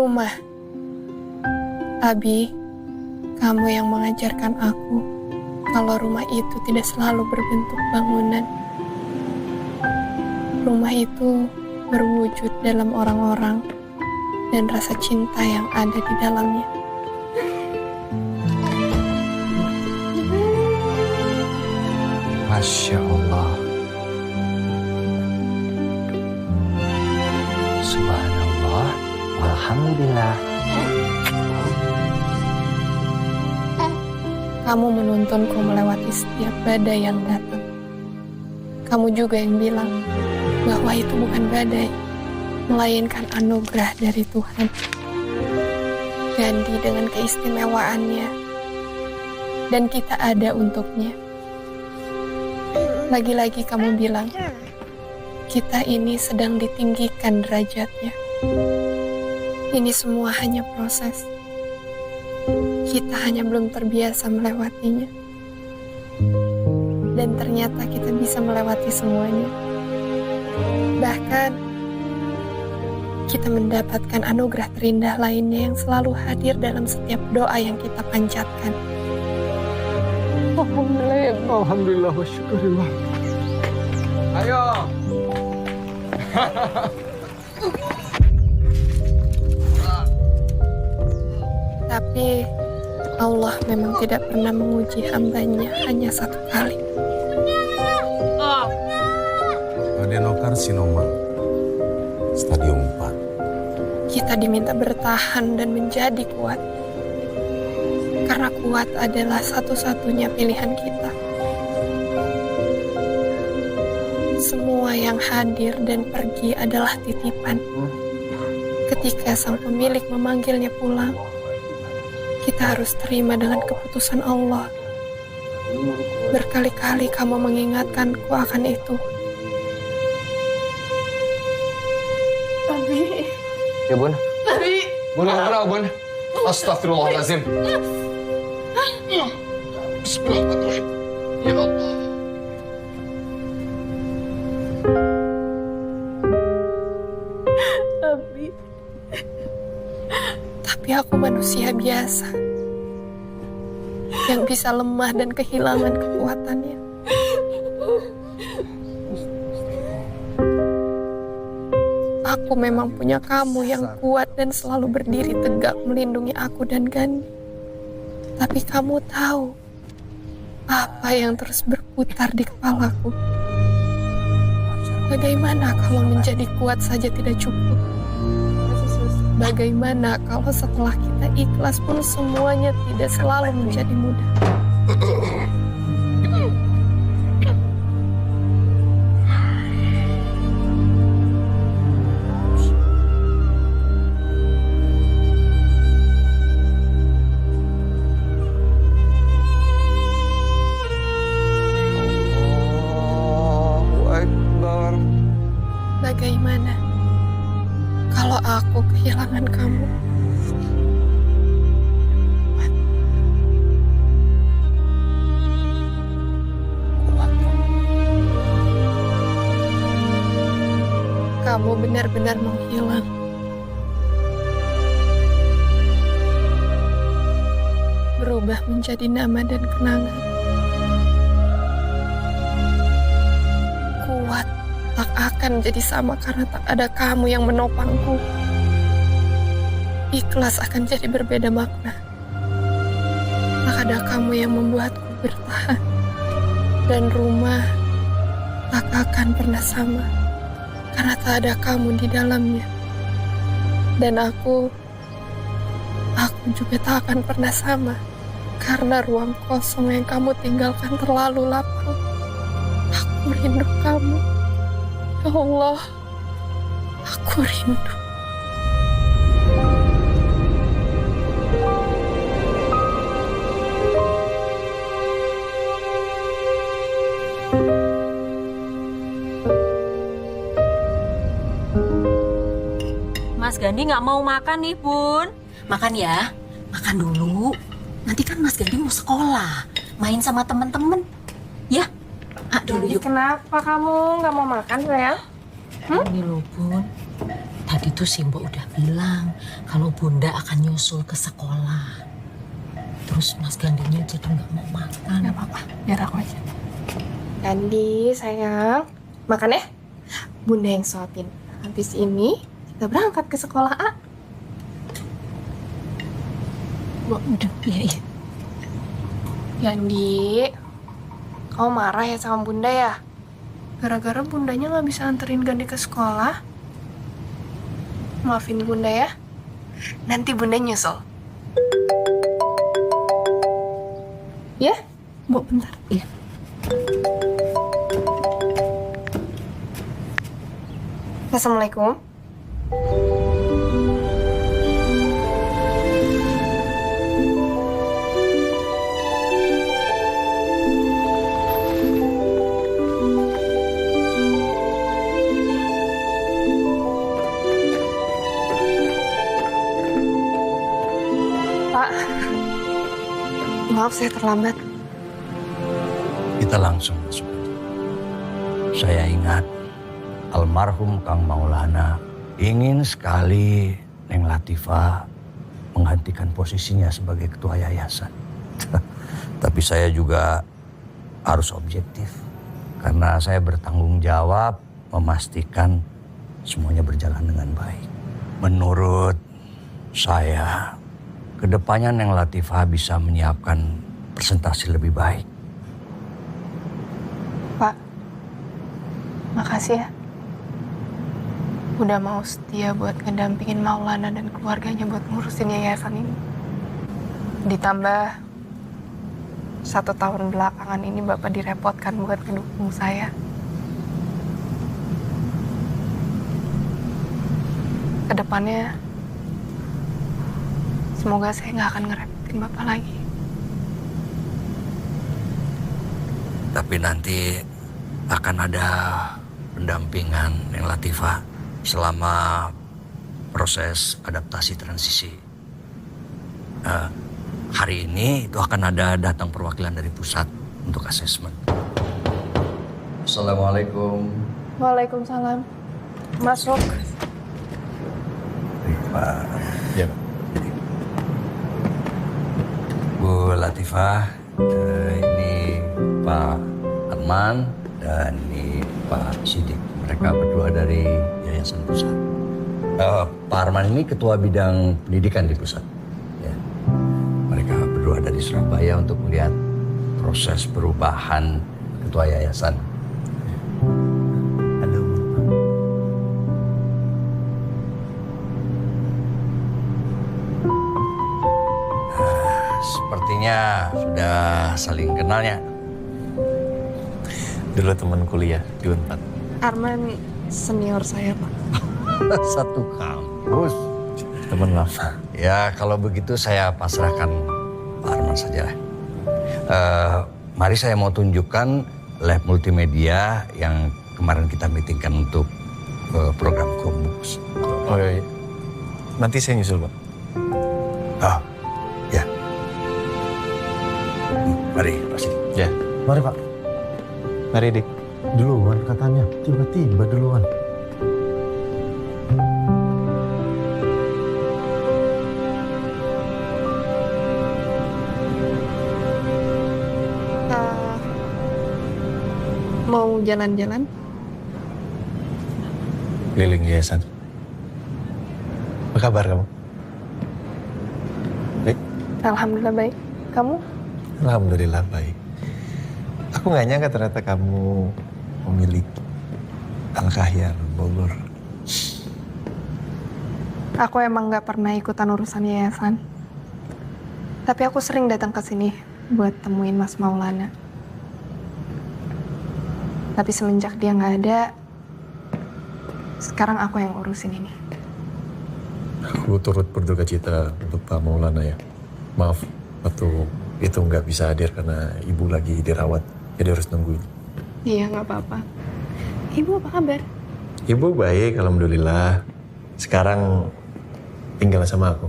Rumah. Abi, kamu yang mengajarkan aku kalau rumah itu tidak selalu berbentuk bangunan. Rumah itu berwujud dalam orang-orang dan rasa cinta yang ada di dalamnya. Masya Allah. Subhanallah. Alhamdulillah. Kamu menuntunku melewati setiap badai yang datang. Kamu juga yang bilang bahwa itu bukan badai, melainkan anugerah dari Tuhan. Ganti dengan keistimewaannya, dan kita ada untuknya. Lagi-lagi kamu bilang, kita ini sedang ditinggikan derajatnya. Ini semua hanya proses. Kita hanya belum terbiasa melewatinya. Dan ternyata kita bisa melewati semuanya. Bahkan, kita mendapatkan anugerah terindah lainnya yang selalu hadir dalam setiap doa yang kita panjatkan. Alhamdulillah ya Allah. Alhamdulillah wa syukurillah. Ayo. Tapi Allah memang tidak pernah menguji hambanya hanya satu kali. Adenokarsinoma stadium 4. Kita diminta bertahan dan menjadi kuat. Karena kuat adalah satu-satunya pilihan kita. Semua yang hadir dan pergi adalah titipan. Ketika sang pemilik memanggilnya pulang, kita harus terima dengan keputusan Allah. Berkali-kali kamu mengingatkanku akan itu. Abi. Ya bun. Abi. Bun, bun. Astagfirullahaladzim. Bismillahirrahmanirrahim. Ya Allah. Abi. Tapi aku manusia biasa yang bisa lemah dan kehilangan kekuatannya. Aku memang punya kamu yang kuat dan selalu berdiri tegak melindungi aku dan Gani. Tapi kamu tahu apa yang terus berputar di kepalaku. Bagaimana kalau menjadi kuat saja tidak cukup? Bagaimana kalau setelah kita ikhlas pun semuanya tidak selalu menjadi mudah? Allahu Akbar. Bagaimana kalau aku kehilangan kamu? Kamu benar-benar menghilang. Berubah menjadi nama dan kenangan. Kuat tak akan menjadi sama karena tak ada kamu yang menopangku. Ikhlas akan jadi berbeda makna. Tak ada kamu yang membuatku bertahan. Dan rumah tak akan pernah sama karena tak ada kamu di dalamnya. Dan aku juga tak akan pernah sama karena ruang kosong yang kamu tinggalkan terlalu lapang. Aku rindu kamu. Ya Allah, aku rindu. Mas Gandhi nggak mau makan nih, Bun. Makan ya, makan dulu. Nanti kan Mas Gandhi mau sekolah, main sama temen-temen. Ya, dulu yuk. Kenapa kamu nggak mau makan, sayang? Ini loh, Bun. Tadi Tadi tuh Simbo udah bilang kalau Bunda akan nyusul ke sekolah. Terus Mas Gandinya jadi nggak mau makan. Gak apa-apa, biar aku aja. Gandhi, sayang. Makan ya. Bunda yang suapin. Habis ini kita berangkat ke sekolah A. Udah, iya. Gandhi, kamu marah ya sama Bunda ya? Gara-gara Bundanya nggak bisa anterin Gandhi ke sekolah. Maafin Bunda ya. Nanti Bunda nyusul. Ya, Bu, bentar. Iya. Assalamualaikum. Pak, maaf saya terlambat. Kita langsung masuk. Saya ingat almarhum Kang Maulana ingin sekali Neng Latifah menggantikan posisinya sebagai ketua yayasan. Tapi saya juga harus objektif karena saya bertanggung jawab memastikan semuanya berjalan dengan baik. Menurut saya, kedepannya Neng Latifah bisa menyiapkan presentasi lebih baik. Pak, makasih ya. Udah mau setia buat ngedampingin Maulana dan keluarganya buat ngurusin yayasan ini. Ditambah 1 tahun belakangan ini Bapak direpotkan buat ngedukung saya. Kedepannya, semoga saya nggak akan ngerepotin Bapak lagi. Tapi nanti akan ada pendampingan Neng Latifah selama proses adaptasi transisi. Hari ini itu akan ada datang perwakilan dari pusat untuk asesmen. Assalamualaikum. Waalaikumsalam. Masuk. Pak. Ya, Pak. Bu Latifah, ini Pak Arman dan ini Pak Sidik. Mereka berdua dari Yayasan Pusat. Pak Arman ini ketua bidang pendidikan di pusat. Ya. Mereka berdua dari Surabaya untuk melihat proses perubahan ketua yayasan. Halo. Sepertinya sudah saling kenalnya. Dulu teman kuliah di Unpad. Arman senior saya, Pak. Satu kampus. Teman lama. Ya kalau begitu saya pasrahkan Pak Arman saja. Mari saya mau tunjukkan lab multimedia yang kemarin kita meetingkan untuk program Chromebooks. Oh iya. Nanti saya nyusul, Pak. Ah, ya. Mari Pak Sidik. Ya. Mari Pak. Mari, Dik. Duluan katanya, tiba-tiba duluan. Mau jalan-jalan? Keliling yayasan. Apa kabar kamu? Baik. Alhamdulillah baik. Kamu? Alhamdulillah baik. Aku nggak nyangka ternyata kamu memilih Al-Kahiyar Bogor. Aku emang nggak pernah ikutan urusan yayasan. Tapi aku sering datang ke sini buat temuin Mas Maulana. Tapi semenjak dia nggak ada, sekarang aku yang urusin ini. Aku turut berduka cita untuk Pak Maulana ya. Maaf, waktu itu nggak bisa hadir karena ibu lagi dirawat. Jadi harus nungguin. Iya, nggak apa-apa. Ibu apa kabar? Ibu baik, alhamdulillah. Sekarang tinggal sama aku.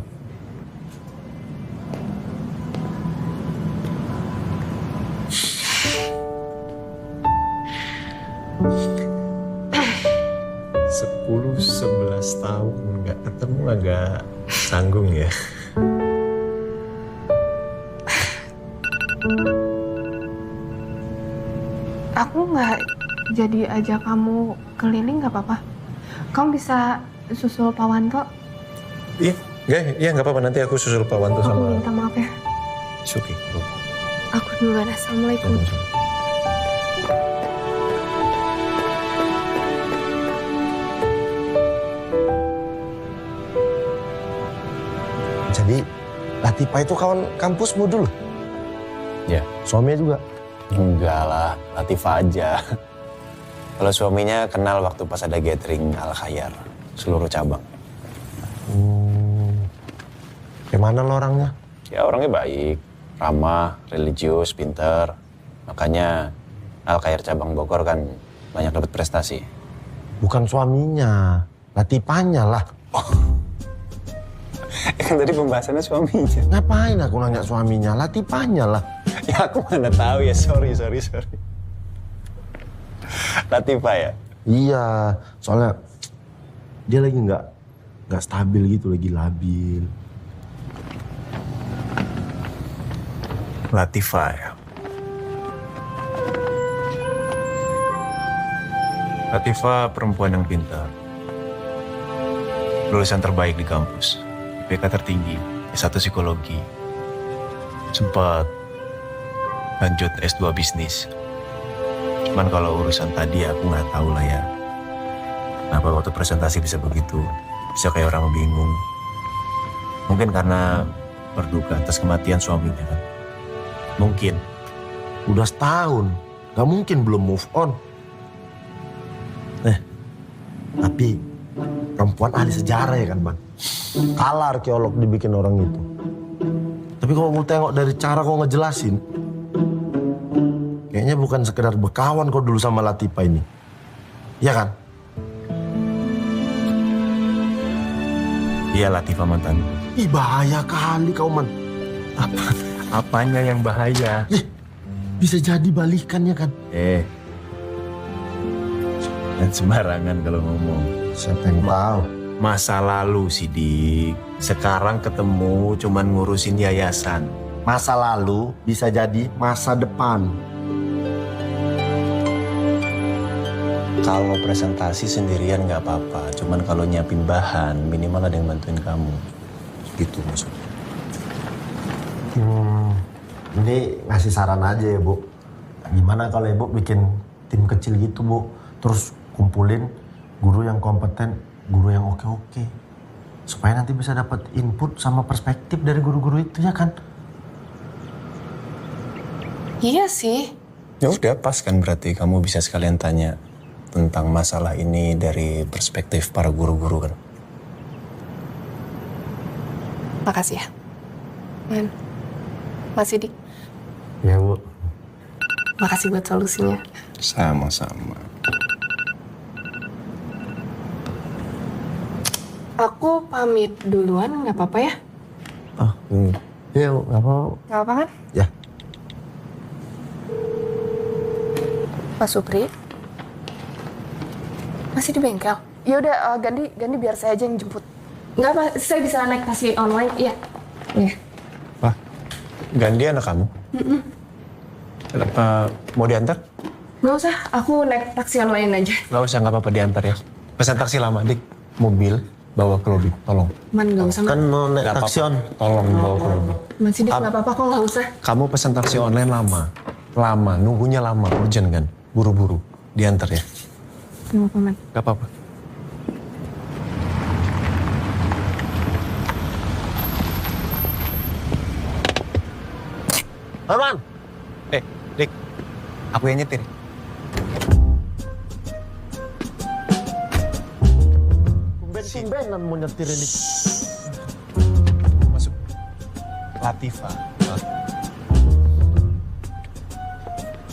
10-11 tahun nggak ketemu agak canggung ya. Aku nggak jadi ajak kamu keliling nggak apa-apa. Kamu bisa susul Pak Wanto. Iya nggak apa-apa, nanti aku susul Pak Wanto Aku sama minta maaf ya. Suki. Aku duluan. Assalamualaikum. Jadi Latifah itu kawan kampusmu dulu? Ya. Suaminya juga? Enggak lah, Latifah aja. Kalau suaminya kenal waktu pas ada gathering Al Khayyar, seluruh cabang. Gimana lo orangnya? Ya orangnya baik, ramah, religius, pinter. Makanya Al Khayyar cabang Bogor kan banyak dapat prestasi. Bukan suaminya, Latifahnya lah. Kan tadi pembahasannya suaminya. Ngapain aku nanya suaminya? Latifahnya lah. Ya aku mana tahu ya, sorry. Latifah ya? Iya, soalnya dia lagi nggak stabil gitu, lagi labil. Latifah ya. Latifah perempuan yang pintar. Lulusan terbaik di kampus. IPK tertinggi, S1 psikologi. Sempat lanjut S2 bisnis. Cuman kalau urusan tadi aku nggak tahu lah ya. Kenapa waktu presentasi bisa begitu? Bisa kayak orang bingung. Mungkin karena berduka atas kematian suaminya kan. Mungkin. Udah setahun, nggak mungkin belum move on. Tapi perempuan ahli sejarah ya kan Bang? Kalah arkeolog dibikin orang itu. Tapi kalau mau tengok dari cara kau ngejelasin, kayaknya bukan sekedar berkawan kau dulu sama Latifah ini. Iya kan? Iya Latifah mantan. Ih bahaya kali kau man. Apanya yang bahaya? Bisa jadi balikannya kan? Dan sembarangan kalau ngomong. Siapa yang tahu? Masa lalu Sidik. Sekarang ketemu cuman ngurusin yayasan. Masa lalu bisa jadi masa depan. Kalau presentasi sendirian nggak apa-apa. Cuman kalau nyiapin bahan, minimal ada yang bantuin kamu. Gitu maksudnya. Ini ngasih saran aja ya Bu. Gimana kalau Ibu bikin tim kecil gitu Bu. Terus kumpulin guru yang kompeten, guru yang oke-oke. Supaya nanti bisa dapat input sama perspektif dari guru-guru itu ya kan? Iya sih. Ya udah pas kan berarti kamu bisa sekalian tanya tentang masalah ini dari perspektif para guru-guru kan. Makasih ya. Man. Mas Sidik. Ya Bu. Makasih buat solusinya. Sama-sama. Aku pamit duluan, nggak apa-apa ya? Ya Bu, nggak apa-apa. Nggak apa kan? Ya. Pak Supri? Masih di bengkel? Ya udah ganti biar saya aja yang jemput. Nggak apa, saya bisa naik taksi online. Iya. Iya. Pak, Gandhi anak kamu? Apa mau diantar? Nggak usah, aku naik taksi online aja. Nggak usah, nggak apa-apa diantar ya. Pesan taksi lama, Dik. Mobil bawa ke lobi, tolong. Man, nggak usah, Kan Man. mau naik Nggak taksi on. Tolong bawa ke lobi. Man Sidik, nggak apa-apa kok, nggak usah. Kamu pesan taksi online lama, nunggunya lama, urgent kan? Buru-buru, diantar ya. Nggak apa-apa, Man. Nggak apa-apa. Aman. Dik, aku yang nyetir. Tumben-tumbenan mau nyetir ini. Masuk. Latifah.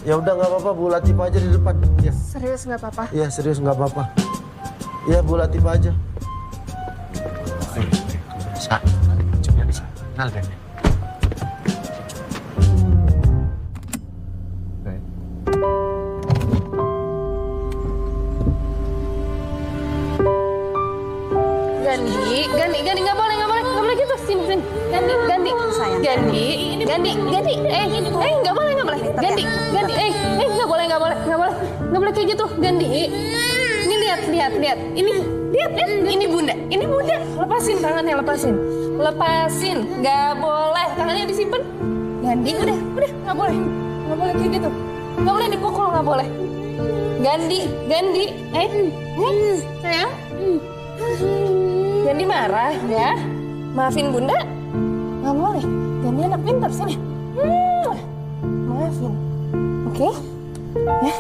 Ya udah nggak apa-apa Bu Latifah aja di depan. Ya. Serius nggak apa-apa? Iya serius nggak apa-apa. Iya Bu Latifah aja. Kenal deh. Gandhi nggak boleh gitu. Sini. Gandhi. Nggak boleh. Gandhi. Nggak boleh kayak gitu. Gandhi. Ini lihat. Ini bunda. Lepasin tangannya, lepasin. Nggak boleh, tangannya disimpan. Gandhi, udah, nggak boleh kayak gitu. Nggak boleh dipukul, nggak boleh. Gandhi, sayang. Gandhi marah ya. Maafin bunda. Nggak boleh. Gandhi anak pintar, sini. Maafin. Oke? Ya.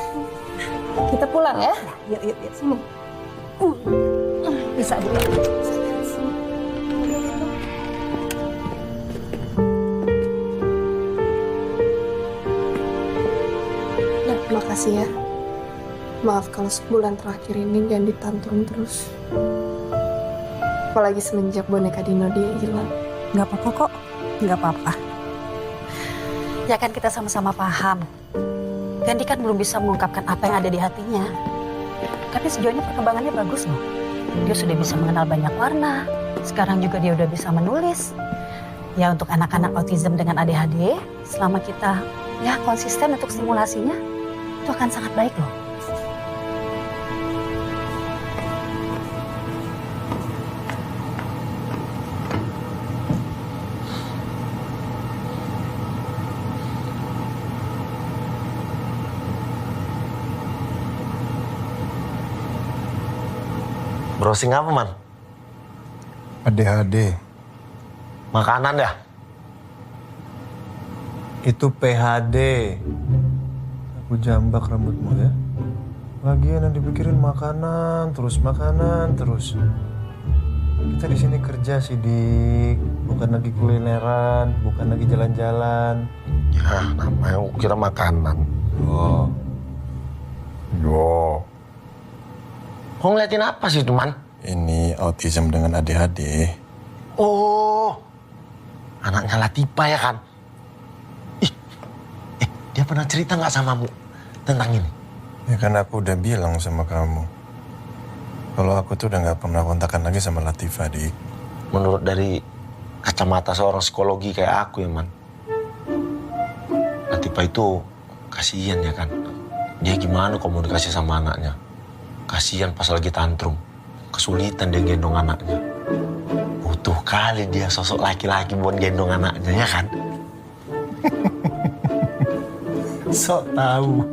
Kita pulang ya. Yuk. Sini. Bisa dulu. Nah, makasih ya. Maaf kalau sebulan terakhir ini Gandhi tantrum terus. Apalagi semenjak boneka Dino dia hilang. Nggak apa-apa kok, nggak apa-apa. Ya kan kita sama-sama paham. Gandhi kan belum bisa mengungkapkan apa yang ada di hatinya. Tapi sejauh ini perkembangannya bagus loh. Dia sudah bisa mengenal banyak warna. Sekarang juga dia udah bisa menulis. Ya untuk anak-anak autism dengan ADHD, selama kita ya konsisten untuk stimulasinya, itu akan sangat baik loh. Browsing apa, Man? ADHD. Makanan ya? Itu PHD. Aku jambak rambutmu ya. Lagian yang dipikirin makanan terus. Kita di sini kerja sih, Dik. Bukan lagi kulineran, bukan lagi jalan-jalan. Ya, namanya aku kira makanan. Yo. Kok ngeliatin apa sih, teman? Ini autism dengan ADHD. Oh, anaknya Latifah ya kan? Dia pernah cerita nggak samamu tentang ini? Ya kan aku udah bilang sama kamu. Kalau aku tuh udah nggak pernah kontakan lagi sama Latifah, Dik. Menurut dari kacamata seorang psikologi kayak aku ya, Man. Latifah itu kasihan ya kan? Dia gimana komunikasi sama anaknya? Kasihan pas lagi tantrum. Kesulitan dia gendong anaknya. Butuh kali dia sosok laki-laki buat gendong anaknya, ya kan? Sok tahu.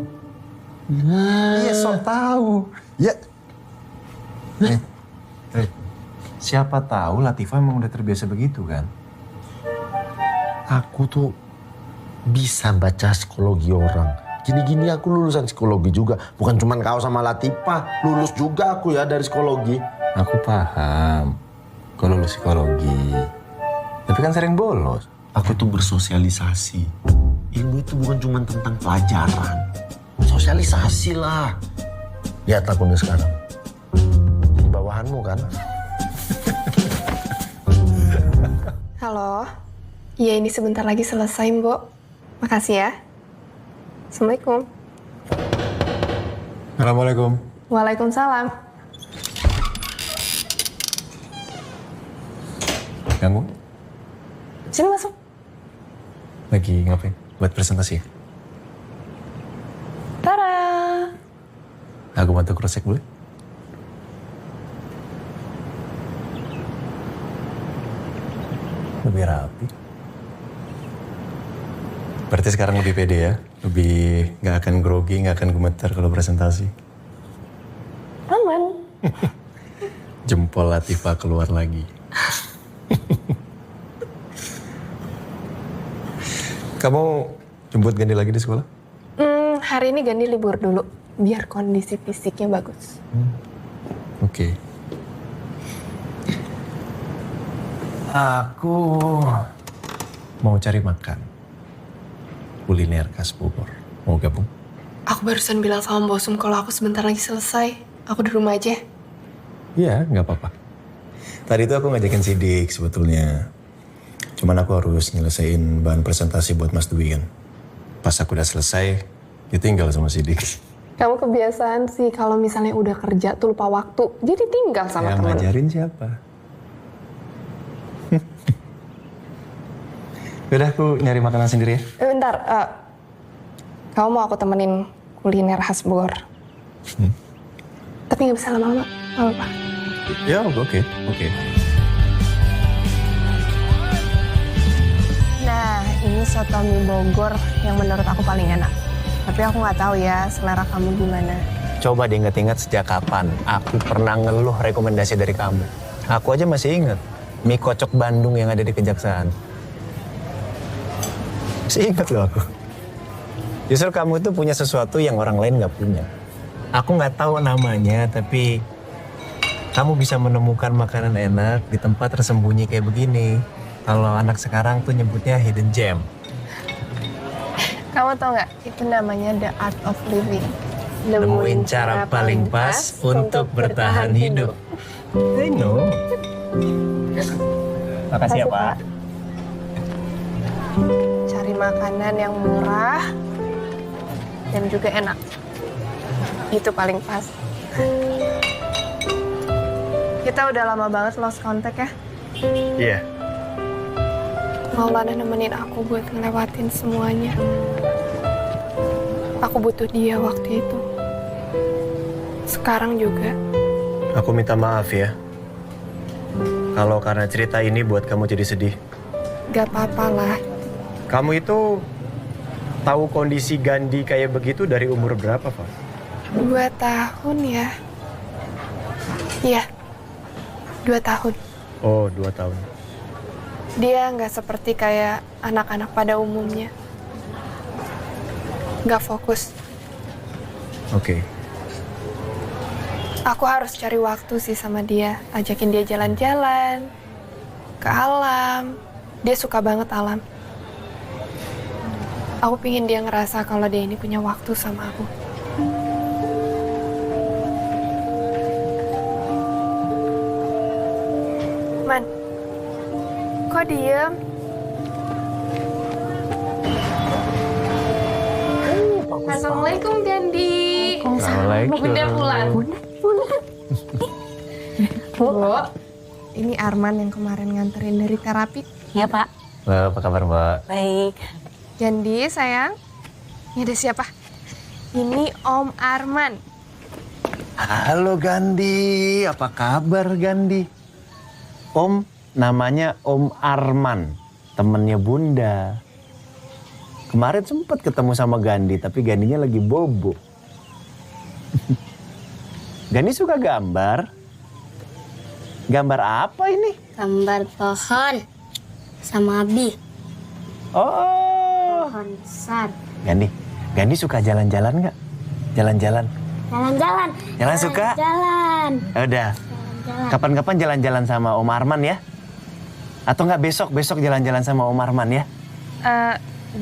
Iya, sok tahu. Ya. Siapa tahu Latifah emang udah terbiasa begitu kan? Aku tuh bisa baca psikologi orang. Gini-gini aku lulusan psikologi juga. Bukan cuma kau sama Latifah. Lulus juga aku ya dari psikologi. Aku paham. Kau lulus psikologi. Tapi kan sering bolos. Aku tuh bersosialisasi. Ilmu itu bukan cuma tentang pelajaran. Sosialisasi lah. Lihat aku nih sekarang. Jadi bawahanmu kan? Halo. Iya, ini sebentar lagi selesai, Mbok. Makasih ya. Assalamualaikum. Assalamualaikum. Waalaikumsalam. Ganggu? Sini masuk. Lagi ngapain? Buat presentasi? Tara. Aku bantu cross-check boleh? Lebih rapi. Berarti sekarang lebih pede ya? Lebih nggak akan grogi, nggak akan gemetar kalau presentasi. Aman. Jempol Latifah keluar lagi. Kamu jemput Gandhi lagi di sekolah? Hari ini Gandhi libur dulu, biar kondisi fisiknya bagus. Oke. Aku mau cari makan. Kuliner khas Bogor. Mau gabung? Aku barusan bilang sama bosum kalau aku sebentar lagi selesai. Aku di rumah aja. Iya, nggak apa-apa. Tadi itu aku ngajakin Sidik sebetulnya. Cuman aku harus nyelesain bahan presentasi buat Mas Dwi kan. Pas aku udah selesai, ditinggal sama Sidik. Kamu kebiasaan sih kalau misalnya udah kerja tuh lupa waktu. Jadi tinggal sama Yang teman. ngajarin siapa? Udah, aku nyari makanan sendiri ya. Bentar, kamu mau aku temenin kuliner khas Bogor? Tapi nggak bisa lama-lama, nggak apa-apa. Ya, oke. Nah, ini soto mie Bogor yang menurut aku paling enak. Tapi aku nggak tahu ya selera kamu gimana. Coba diingat-ingat sejak kapan aku pernah ngeluh rekomendasi dari kamu. Aku aja masih ingat mie kocok Bandung yang ada di Kejaksaan. Masih ingat loh aku. Justru kamu itu punya sesuatu yang orang lain nggak punya. Aku nggak tahu namanya, tapi kamu bisa menemukan makanan enak di tempat tersembunyi kayak begini. Kalau anak sekarang tuh nyebutnya hidden gem. Kamu tau nggak? Itu namanya the art of living. Nemuin cara paling pas untuk bertahan hidup. I know. Makasih ya, Pak. Cari makanan yang murah dan juga enak. Itu paling pas. Kita udah lama banget lost contact ya. Iya. Maulana nemenin aku buat ngelewatin semuanya. Aku butuh dia waktu itu. Sekarang juga. Aku minta maaf ya. Kalau karena cerita ini buat kamu jadi sedih. Gak apa-apa lah. Kamu itu tahu kondisi Gandhi kayak begitu dari umur berapa, Pak? 2 tahun ya. Iya, 2 tahun. Oh, 2 tahun. Dia nggak seperti kayak anak-anak pada umumnya. Nggak fokus. Oke. Aku harus cari waktu sih sama dia. Ajakin dia jalan-jalan, ke alam. Dia suka banget alam. Aku pingin dia ngerasa kalau dia ini punya waktu sama aku. Man, kok diem? Assalamualaikum, Gandhi. Assalamualaikum. Bunda pulang. Bu, ini Arman yang kemarin nganterin dari terapi. Ya, Pak. Apa kabar, Mbak? Baik. Gandhi, sayang. Ini ada siapa? Ini Om Arman. Halo, Gandhi. Apa kabar, Gandhi? Om, namanya Om Arman. Temennya Bunda. Kemarin sempat ketemu sama Gandhi, tapi Gandhinya lagi bobo. Gandhi suka gambar. Gambar apa ini? Gambar pohon sama Abi. Oh, Pohon besar. Gandhi suka jalan-jalan nggak? Jalan-jalan. Jalan-jalan. Jalan suka? Jalan. Udah. Jalan. Kapan-kapan jalan-jalan sama Om Arman ya? Atau nggak besok jalan-jalan sama Om Arman ya?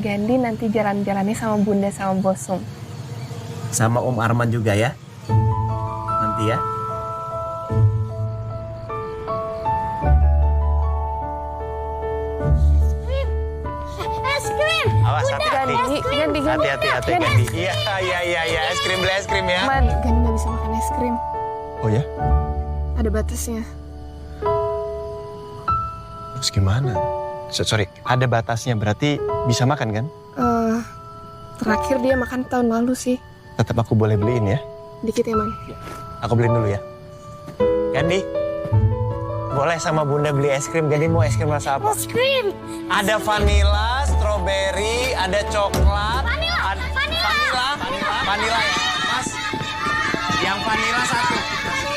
Gandhi nanti jalan-jalannya sama Bunda sama Bosum. Sama Om Arman juga ya? Nanti ya? Es krim. Awas, hati-hati. Gandhi. Hati-hati, Gandhi. Iya. Es krim, beli es krim ya. Man, Gandhi nggak bisa makan es krim. Oh ya? Ada batasnya. Terus gimana? Sorry, ada batasnya, berarti bisa makan kan? Terakhir dia makan tahun lalu sih. Tetap aku boleh beliin ya? Dikit ya, Man. Aku beliin dulu ya. Gandhi, boleh sama Bunda beli es krim. Gandhi mau es krim rasa apa? Es krim. Ada vanila, stroberi, ada coklat. Vanila ya, Mas. Yang vanila 1.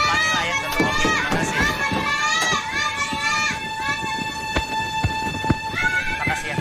Vanila ya, 1. Oke, terima kasih. Makasih ya.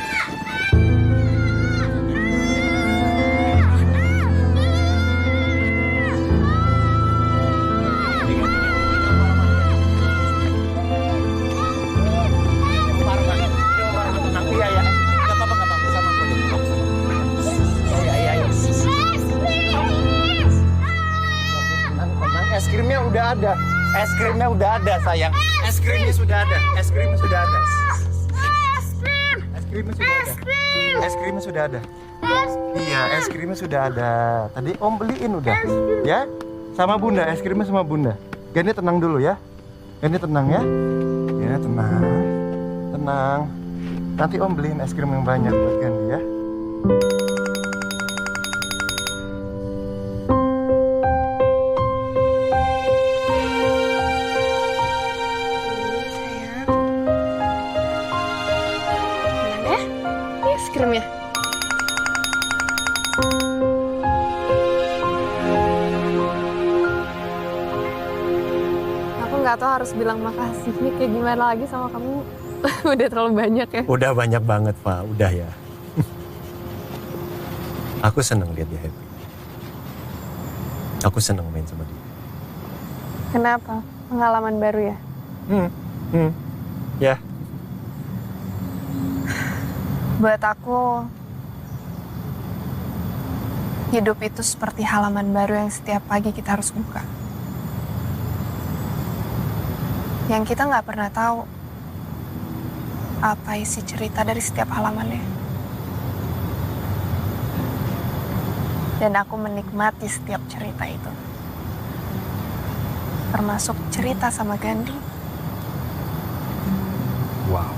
Es krimnya udah ada. Es krimnya udah ada, sayang. Es krimnya sudah ada. Es krimnya sudah ada. Es krimnya sudah ada. Es krimnya sudah ada. Iya, es krimnya sudah ada. Tadi Om beliin udah. Ya? Sama Bunda, es krimnya sama Bunda. Gandhi tenang dulu ya. Gandhi tenang ya. Ya, tenang. Tenang. Nanti Om beliin es krim yang banyak buat Gandhi ya. Mana? Ini es krimnya. Aku nggak tahu harus bilang makasih nih kayak gimana lagi sama kamu. Udah terlalu banyak ya. Udah banyak banget, Pak. Udah ya. Aku seneng lihat dia happy. Aku seneng main sama dia. Kenapa? Pengalaman baru ya? Ya. Buat aku, hidup itu seperti halaman baru yang setiap pagi kita harus buka. Yang kita nggak pernah tahu apa isi cerita dari setiap halamannya. Dan aku menikmati setiap cerita itu. Termasuk cerita sama Gandhi. Wow.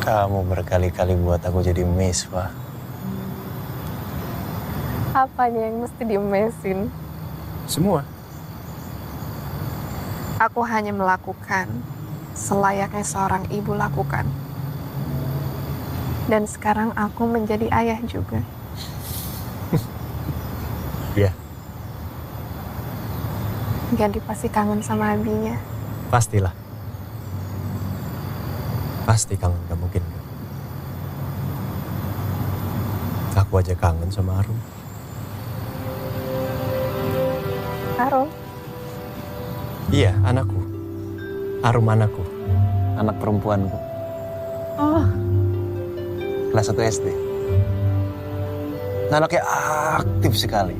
Kamu berkali-kali buat aku jadi miss, Pak. Apanya yang mesti diemesin? Semua. Aku hanya melakukan selayaknya seorang ibu lakukan. Dan sekarang aku menjadi ayah juga. Iya. Gandhi pasti kangen sama abinya. Pastilah. Pasti kangen, gak mungkin. Aku aja kangen sama Arum. Arum? Iya, anakku. Arum anakku. Anak perempuanku. Oh. Kelas 1 SD. Anaknya aktif sekali.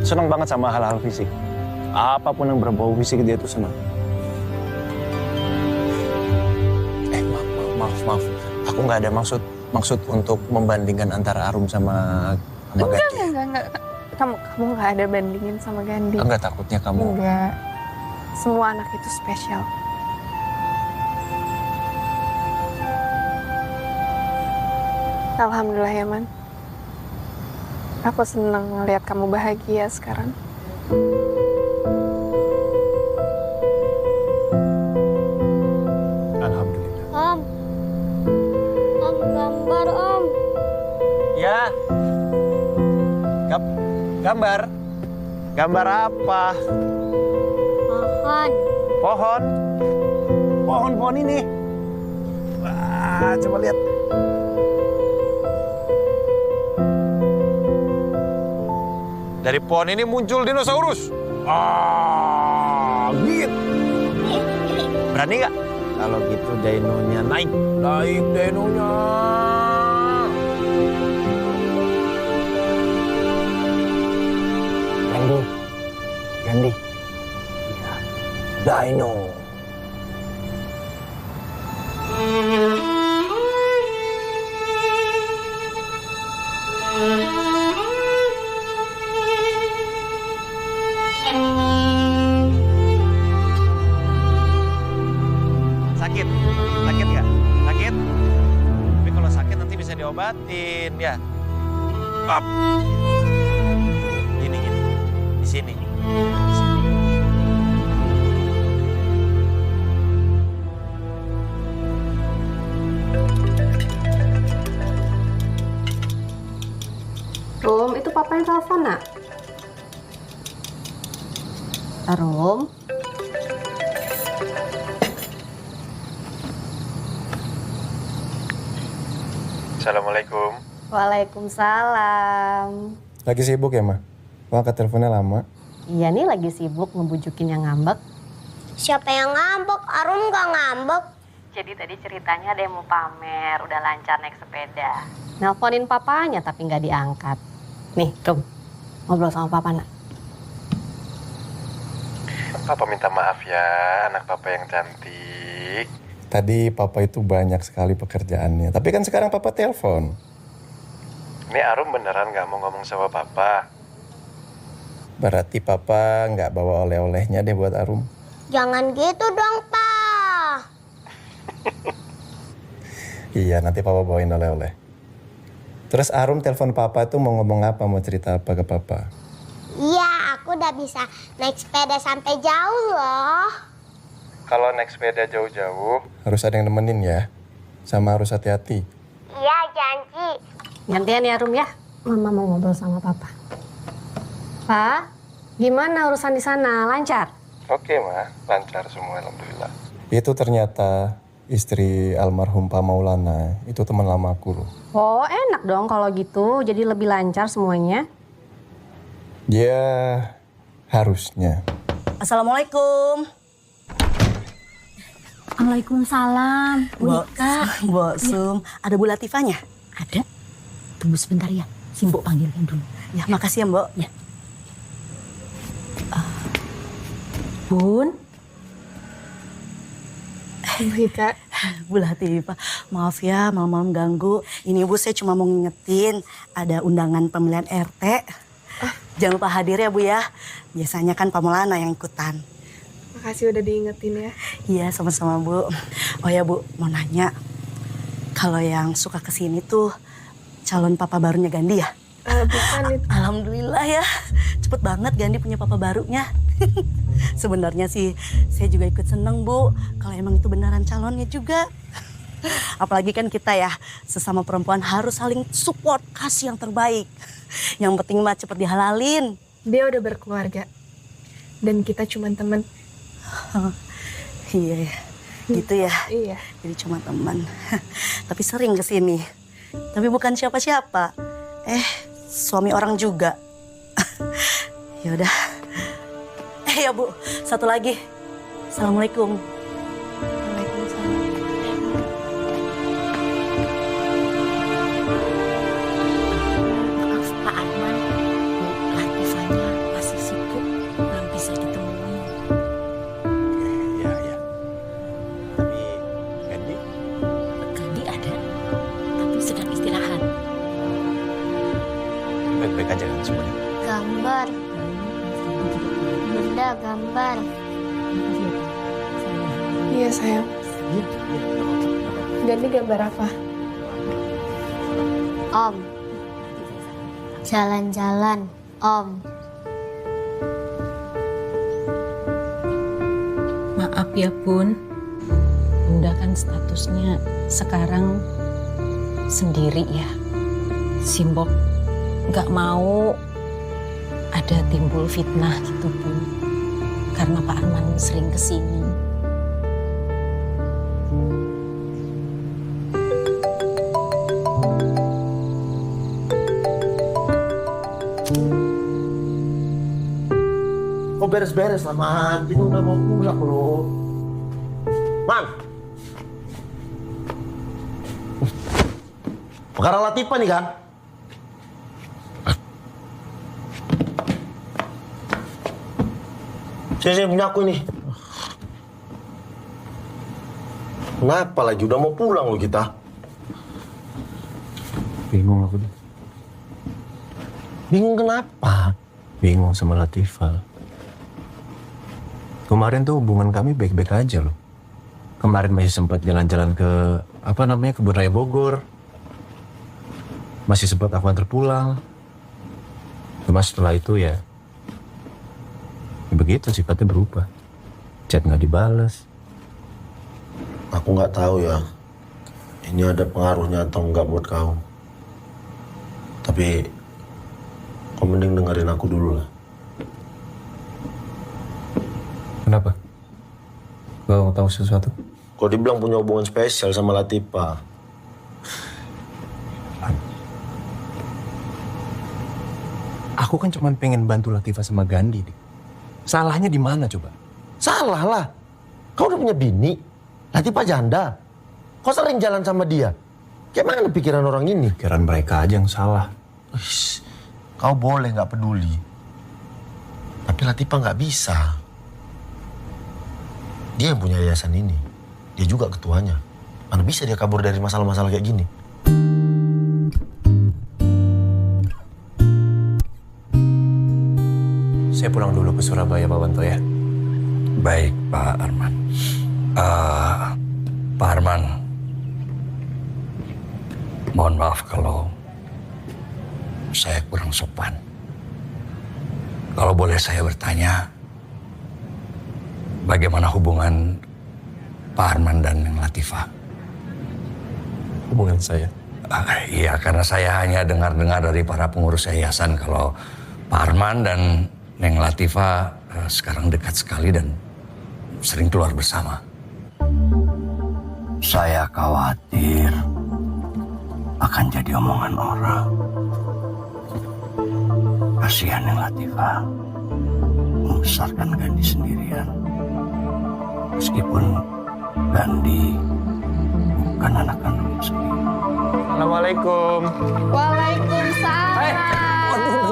Senang banget sama hal-hal fisik. Apapun yang berbau fisik dia tuh senang. Maaf. Aku nggak ada maksud untuk membandingkan antara Arum sama Gandhi. Enggak. Kamu nggak ada bandingin sama Gandhi. Enggak, takutnya kamu. Enggak. Semua anak itu spesial. Alhamdulillah ya, Man. Aku senang ngeliat kamu bahagia sekarang. Alhamdulillah. Om, gambar Om. Ya. Gambar. Gambar apa? Pohon. Pohon. Pohon ini. Wah, coba lihat. Dari pohon ini muncul dinosaurus. Gitu. Berani nggak? Kalau gitu dinonya naik. Naik dinonya. Gandhi. Ya, dino. Sakit nggak? Sakit? Tapi kalau sakit nanti bisa diobatin ya. Up. Gini. Di sini. Rum, itu papa yang telepon, nak. Rum. Assalamualaikum. Waalaikumsalam. Lagi sibuk ya, Ma? Kok angkat teleponnya lama? Iya nih lagi sibuk ngebujukin yang ngambek. Siapa yang ngambek? Arum gak ngambek. Jadi tadi ceritanya ada yang mau pamer, udah lancar naik sepeda. Nelponin papanya tapi nggak diangkat. Nih, Rum, ngobrol sama papa, nak. Papa minta maaf ya, anak papa yang cantik. Tadi papa itu banyak sekali pekerjaannya, tapi kan sekarang papa telepon. Ini Arum beneran nggak mau ngomong sama papa? Berarti papa nggak bawa oleh-olehnya deh buat Arum. Jangan gitu dong, Pak. Iya, nanti papa bawain oleh-oleh. Terus Arum telepon papa tuh mau ngomong apa, mau cerita apa ke papa? Iya, aku udah bisa naik sepeda sampai jauh loh. Kalau naik sepeda jauh-jauh, harus ada yang nemenin ya. Sama harus hati-hati. Iya, janji. Gantian ya, Rum ya. Mama mau ngobrol sama papa. Pak, gimana urusan di sana? Lancar? Oke, Ma. Lancar semua, alhamdulillah. Itu ternyata istri almarhum Pak Maulana. Itu teman lama aku loh. Oh, enak dong kalau gitu. Jadi lebih lancar semuanya. Ya, harusnya. Assalamualaikum. Waalaikumsalam. Bu Sum, ada Bu Latifahnya? Ada. Tunggu sebentar ya. Si Mbok panggilkan dulu. Ya, makasih ya, Mbok. Ya. Bun. Kak. Bu Latifah, maaf ya malam-malam ganggu. Ini Bu, saya cuma mau ngingetin ada undangan pemilihan RT. Jangan lupa hadir ya Bu ya. Biasanya kan Pak Maulana yang ikutan. Makasih udah diingetin ya. Iya, sama-sama Bu. Oh ya Bu, mau nanya. Kalau yang suka kesini tuh calon papa barunya Gandhi ya? Bukan itu. Alhamdulillah ya. Cepet banget Gandhi punya papa barunya. Sebenarnya sih saya juga ikut seneng Bu. Kalau emang itu beneran calonnya juga. Apalagi kan kita ya sesama perempuan harus saling support, kasih yang terbaik. Yang penting mah cepet dihalalin. Dia udah berkeluarga. Dan kita cuma temen. Iya, gitu ya. Iya. Jadi cuma teman. Tapi sering kesini. Tapi bukan siapa-siapa. Suami orang juga. Ya udah. Ya Bu, satu lagi. Assalamualaikum. Waalaikumsalam. Maaf Pak Arman. Bu Latifahnya masih sibuk. Belum bisa ditemui. Iya. Tapi Gandhi? Gandhi ada. Tapi sedang istirahat. Baik-baik aja kan semuanya? Gambar. Bunda, gambar. Iya sayang. Ganti gambar apa? Om. Jalan-jalan, Om. Maaf ya Bun. Bunda kan statusnya sekarang sendiri ya. Simbok nggak mau ada timbul fitnah gitu Bun. Karena Pak Arman sering kesini. Kok beres-beres lah, Man? Ini udah mau pulang loh. Man! Perkara Latifah nih kan? Saya punya aku ini. Kenapa lagi? Udah mau pulang loh kita. Bingung aku deh. Bingung kenapa? Bingung sama Latifah. Kemarin tuh hubungan kami baik-baik aja loh. Kemarin masih sempat jalan-jalan ke Kebun Raya Bogor. Masih sempat aku antar pulang. Cuma setelah itu ya begitu sifatnya berubah. Chat nggak dibales. Aku nggak tahu ya. Ini ada pengaruhnya atau enggak buat kau. Tapi kau mending dengerin aku dulu lah. Kenapa? Kau mau tahu sesuatu? Kau dibilang punya hubungan spesial sama Latifah. Aku kan cuma pengen bantu Latifah sama Gandhi. Salahnya di mana coba? Salah lah. Kau udah punya bini. Latifah janda. Kau sering jalan sama dia. Kayak mana pikiran orang ini? Pikiran mereka aja yang salah. Uish, kau boleh nggak peduli. Tapi Latifah nggak bisa. Dia yang punya yayasan ini. Dia juga ketuanya. Mana bisa dia kabur dari masalah-masalah kayak gini? Saya pulang dulu ke Surabaya, Pak Wanto ya. Baik, Pak Arman. Pak Arman, Mohon maaf kalau saya kurang sopan. Kalau boleh saya bertanya, bagaimana hubungan Pak Arman dan Neng Latifah? Hubungan saya? Iya, karena saya hanya dengar-dengar dari para pengurus yayasan kalau Pak Arman dan Neng Latifah sekarang dekat sekali dan sering keluar bersama. Saya khawatir akan jadi omongan orang. Kasihan Neng Latifah membesarkan Gandhi sendirian. Meskipun Gandhi bukan anak kandung sendiri. Assalamualaikum. Waalaikumsalam.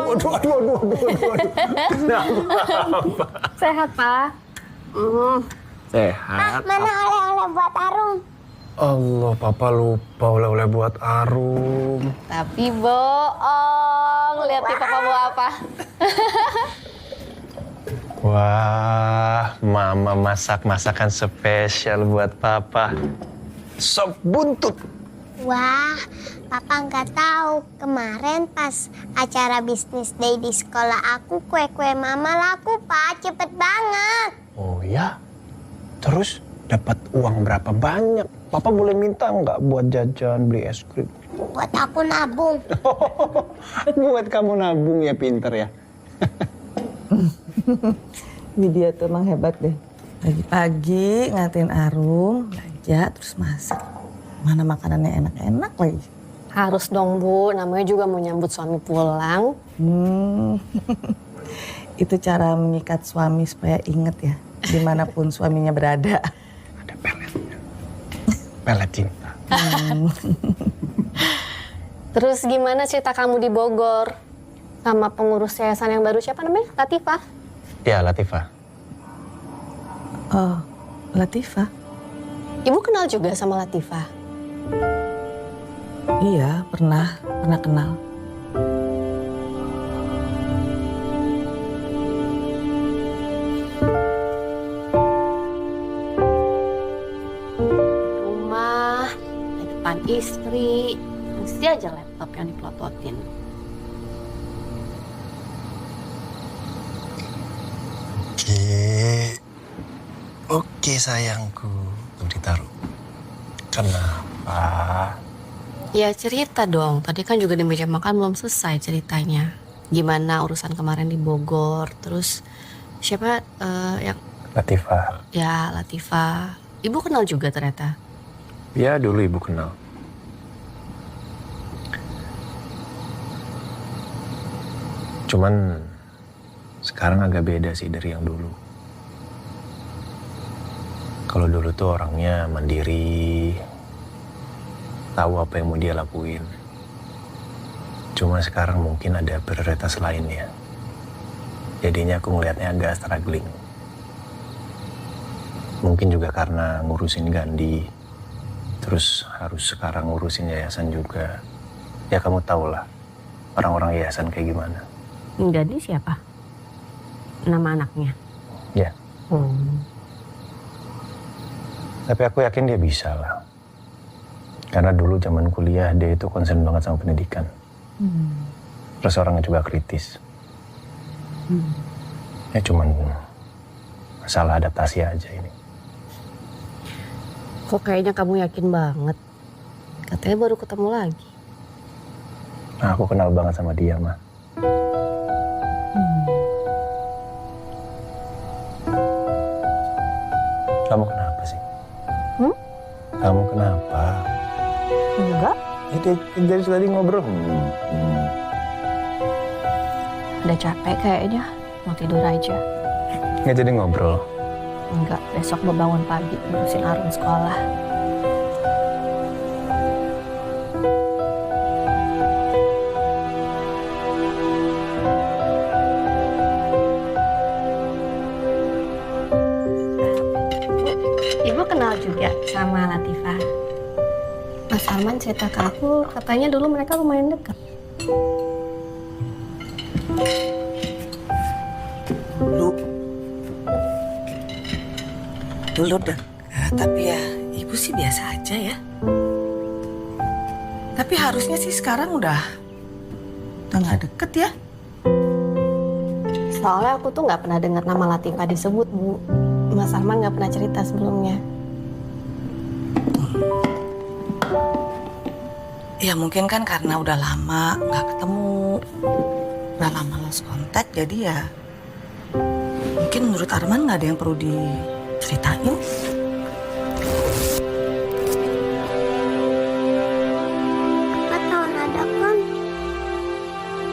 Waduh. Sehat, Pak? Sehat. Mana oleh-oleh buat Arum? Allah, Papa lupa oleh-oleh buat Arum. Tapi bohong. Lihat nih Papa bawa apa. Wah, Mama masak masakan spesial buat Papa. Sop buntut. Wah, Papa nggak tahu. Kemarin pas acara bisnis day di sekolah aku, kue-kue Mama laku, Pak. Cepet banget. Oh ya? Terus dapat uang berapa banyak? Papa boleh minta nggak buat jajan, beli es krim? Buat aku nabung. Buat kamu nabung ya, pinter ya. Ini dia tuh emang hebat deh. Pagi-pagi ngatin Arum, belanja terus masak. Mana makanannya enak-enak lagi. Harus dong, Bu. Namanya juga mau nyambut suami pulang. Itu cara mengikat suami supaya inget ya, dimanapun suaminya berada. Ada peletnya. Pelet cinta. Terus gimana cerita kamu di Bogor? Sama pengurus yayasan yang baru, siapa namanya? Latifah? Ya, Latifah. Oh, Latifah? Ibu kenal juga sama Latifah? Iya, pernah kenal. Rumah, di depan istri, mesti aja laptop yang dipelototin. Oke sayangku. Tuh ditaruh. Kenapa? Ya cerita dong, tadi kan juga di meja makan belum selesai ceritanya. Gimana urusan kemarin di Bogor, terus siapa yang... Latifah. Ya, Latifah. Ibu kenal juga ternyata? Ya, dulu ibu kenal. Cuman sekarang agak beda sih dari yang dulu. Kalau dulu tuh orangnya mandiri, tahu apa yang mau dia lakuin. Cuma sekarang mungkin ada prioritas lainnya. Jadinya aku ngelihatnya agak struggling. Mungkin juga karena ngurusin Gandhi, terus harus sekarang ngurusin yayasan juga. Ya kamu tau lah, orang-orang yayasan kayak gimana. Gandhi siapa? Nama anaknya? Ya. Tapi aku yakin dia bisa lah. Karena dulu zaman kuliah dia itu concern banget sama pendidikan. Terus orangnya juga kritis. Ya cuman masalah adaptasi aja ini. Kok kayaknya kamu yakin banget? Katanya baru ketemu lagi. Nah, aku kenal banget sama dia, Ma. Kamu kenapa sih? Kamu kenapa? Enggak. Dari tadi ngobrol. Udah capek kayaknya, mau tidur aja. Nggak jadi ngobrol. Enggak, besok mau bangun pagi ngurusin Arum sekolah. Ibu kenal juga sama Latifah. Mas Arman cerita ke aku, katanya dulu mereka lumayan dekat. Dulu deh. Tapi ya, ibu sih biasa aja ya. Tapi Tapi harusnya sih sekarang udah nggak deket ya. Soalnya aku tuh nggak pernah dengar nama Latifah disebut, Bu. Mas Arman nggak pernah cerita sebelumnya. Ya mungkin kan karena udah lama nggak ketemu, udah lama lost kontak, jadi ya mungkin menurut Arman nggak ada yang perlu diceritain. Apa tahu Nada kan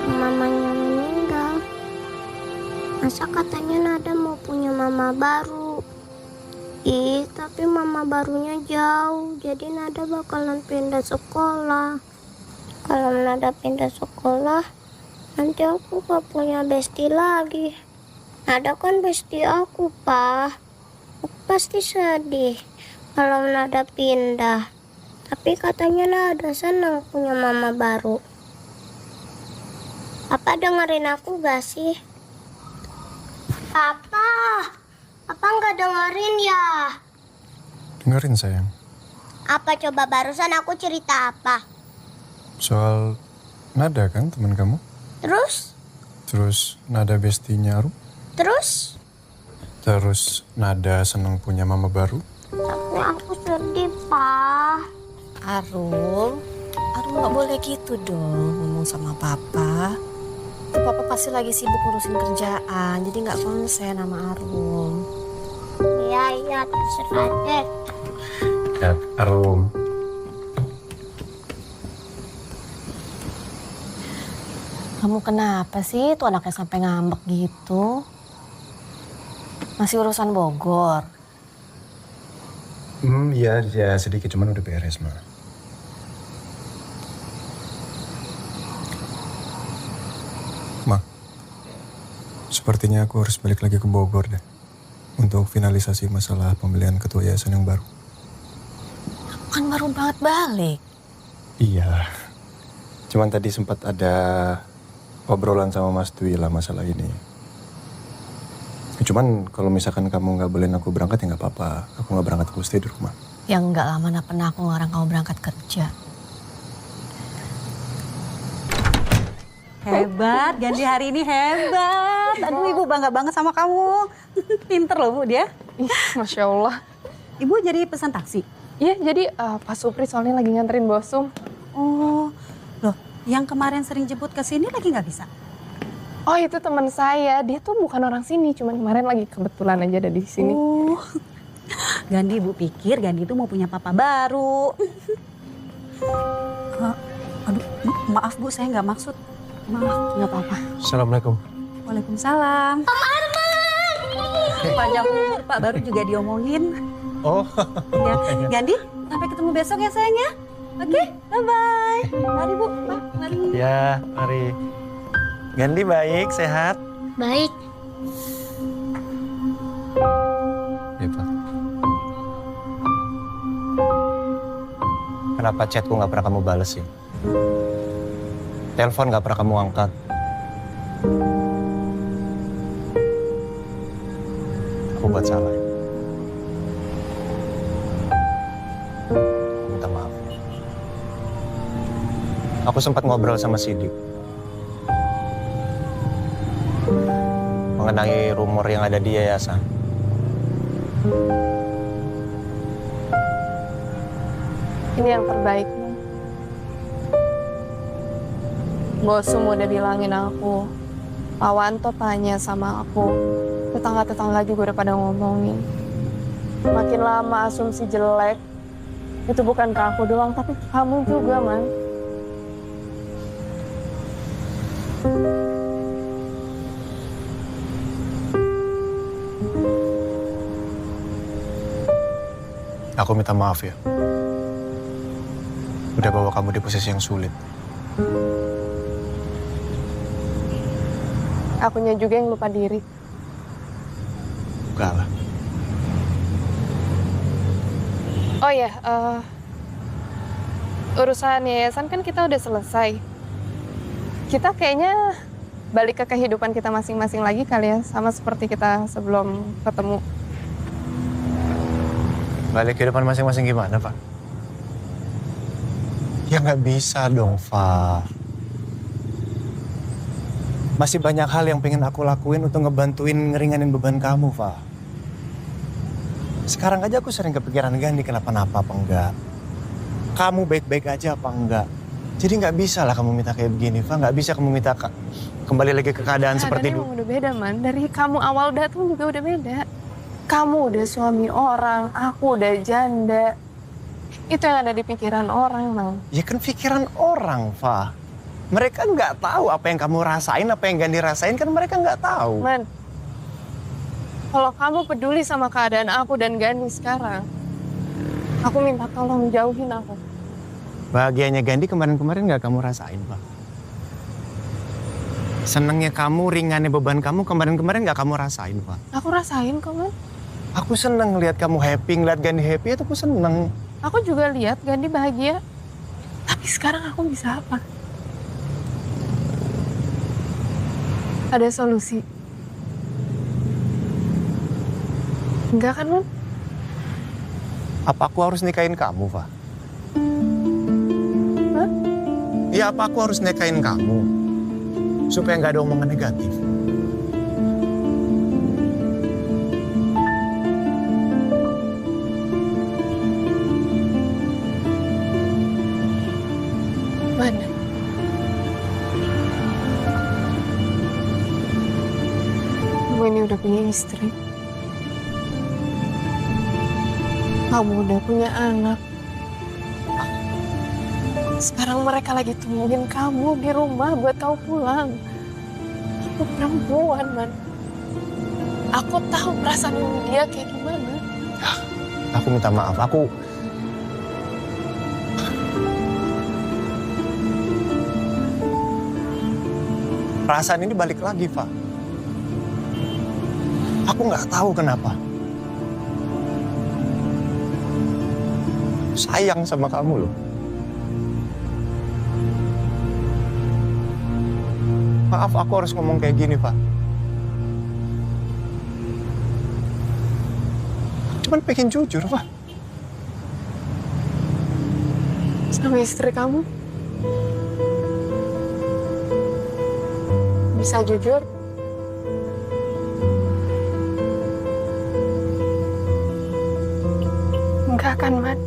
mamanya meninggal. Masa katanya Nada mau punya mama baru. Ih, tapi mama barunya jauh, jadi Nada bakalan pindah sekolah. Kalau Nada pindah sekolah, nanti aku gak punya bestie lagi. Nada kan bestie aku, Pak. Aku pasti sedih kalau Nada pindah. Tapi katanya Nada senang punya mama baru. Papa dengerin aku gak sih? Papa nggak dengerin ya? Dengerin sayang. Apa coba barusan aku cerita apa? Soal Nada kan teman kamu? Terus Nada bestinya Arum? Terus Nada senang punya mama baru? Tapi aku sedih, Pak. Arum nggak boleh gitu dong ngomong sama papa. Tuh papa pasti lagi sibuk ngurusin kerjaan, jadi nggak konsen sama Arum. Iya, terserah deh. Ya, Arum. Kamu kenapa sih tuh anaknya sampai ngambek gitu? Masih urusan Bogor? Iya, ya sedikit cuman udah beres mah. Ma, sepertinya aku harus balik lagi ke Bogor deh. Untuk finalisasi masalah pembelian ketua yayasan yang baru. Kan baru banget balik. Iya, cuman tadi sempat ada obrolan sama Mas Dwi lah masalah ini. Cuman kalau misalkan kamu nggak bolehin aku berangkat ya nggak apa-apa. Aku nggak berangkat, aku stay di rumah. Ya enggak lah, mana pernah aku ngelarang kamu berangkat kerja. Hebat, Gandhi hari ini hebat. Aduh, Ibu bangga banget sama kamu. Pinter loh, Bu, dia. Masya Allah. Ibu jadi pesan taksi? Iya, jadi Pak Supri soalnya lagi nganterin Bosum. Oh, loh, yang kemarin sering jemput ke sini lagi nggak bisa? Oh, itu teman saya. Dia tuh bukan orang sini, cuman kemarin lagi kebetulan aja ada di sini. Oh, Gandhi, Ibu pikir Gandhi itu mau punya papa baru. Aduh, maaf Bu, saya nggak maksud. Maaf, nggak apa-apa. Assalamualaikum. Waalaikumsalam. Pak Arman! Panjang umur Pak, baru juga diomongin. Oh. Ya, Gandhi, sampai ketemu besok ya sayang ya. Oke, bye-bye. Mari Bu, Pak, mari. Ya, mari. Gandhi baik, sehat? Baik. Iya, Pak. Kenapa chatku nggak pernah kamu bales sih? Telepon nggak pernah kamu angkat. Aku buat salah. Minta maaf. Aku sempat ngobrol sama Sidik mengenai rumor yang ada di yayasan. Ini yang terbaik, Mam. Bosum udah bilangin aku. Pak Wanto tanya sama aku. Tetangga-tetangga juga udah pada ngomongin. Makin lama asumsi jelek. Itu bukan ke aku doang, tapi ke kamu juga, Man. Aku minta maaf ya. Udah bawa kamu di posisi yang sulit. Akunya juga yang lupa diri. Enggak lah. Oh ya, urusan yayasan kan kita udah selesai. Kita kayaknya balik ke kehidupan kita masing-masing lagi kali ya, sama seperti kita sebelum ketemu. Balik kehidupan masing-masing gimana, Pak? Ya nggak bisa dong, Fa. Masih banyak hal yang pengen aku lakuin untuk ngebantuin ngeringanin beban kamu, Fa. Sekarang aja aku sering kepikiran Gandhi kenapa-napa apa enggak. Kamu baik-baik aja apa enggak. Jadi nggak bisa lah kamu minta kayak begini, Fa. Nggak bisa kamu minta kembali lagi ke keadaan seperti dulu. Keadaannya udah beda, Man. Dari kamu awal datang juga udah beda. Kamu udah suami orang, aku udah janda. Itu yang ada di pikiran orang, Man. Ya kan pikiran orang, Fa. Mereka nggak tahu apa yang kamu rasain, apa yang Gandhi rasain, kan mereka nggak tahu. Man, kalau kamu peduli sama keadaan aku dan Gandhi sekarang, aku minta tolong jauhin aku. Bahagianya Gandhi kemarin-kemarin nggak kamu rasain, Pak. Senengnya kamu, ringannya beban kamu kemarin-kemarin nggak kamu rasain, Pak. Aku rasain kok, Man. Aku seneng lihat kamu happy, ngeliat Gandhi happy, itu aku seneng. Aku juga lihat Gandhi bahagia. Tapi sekarang aku bisa apa? Ada solusi? Enggak kan, Man? Apa aku harus nikahin kamu, Pak? Hah? Ya apa aku harus nikahin kamu? Supaya nggak ada omongan negatif. Mana? Kamu ini udah punya istri. Kamu udah punya anak. Sekarang mereka lagi tungguin kamu di rumah buat kau pulang. Aku perempuan, Man. Aku tahu perasaan dia kayak gimana. Aku minta maaf, perasaan ini balik lagi, Fa. Aku nggak tahu kenapa. Sayang sama kamu loh. Maaf, aku harus ngomong kayak gini, Pak. Cuman pengen jujur, Pak. Sama istri kamu? Bisa jujur? Enggak kan, Man?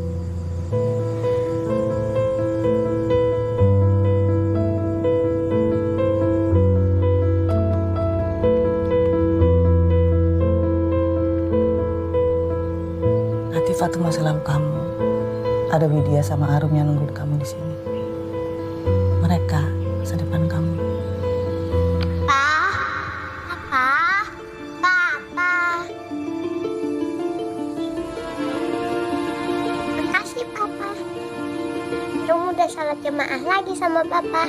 Latifah tuh masa lalu kamu. Ada Widya sama Arum yang nungguin kamu di sini. Mereka masa depan kamu. Makasih, Papa. Rum udah salat jemaah lagi sama Papa.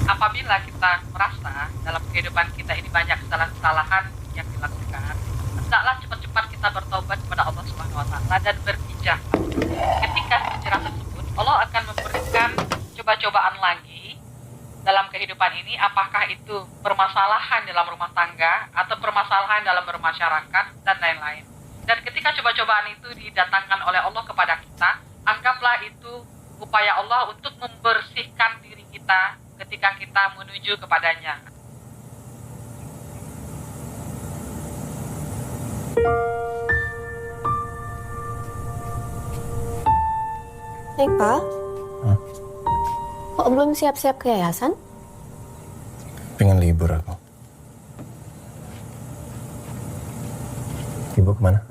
Apabila kita merasa dalam kehidupan kita ini banyak kesalahan-kesalahan yang dilakukan, hendaklah cepat-cepat kita bertobat kepada Allah Subhanahu wa taala dan berhijrah. Ketika hijrah tersebut, Allah akan memberikan coba-cobaan lagi dalam kehidupan ini, apakah itu permasalahan dalam rumah tangga atau permasalahan dalam bermasyarakat dan lain-lain. Dan ketika coba-cobaan itu didatangkan oleh Allah kepada kita, anggaplah itu upaya Allah untuk membersihkan diri kita ketika kita menuju kepadanya. Hei, Pak. Kok belum siap-siap ke yayasan? Pengen libur aku. Ibu kemana?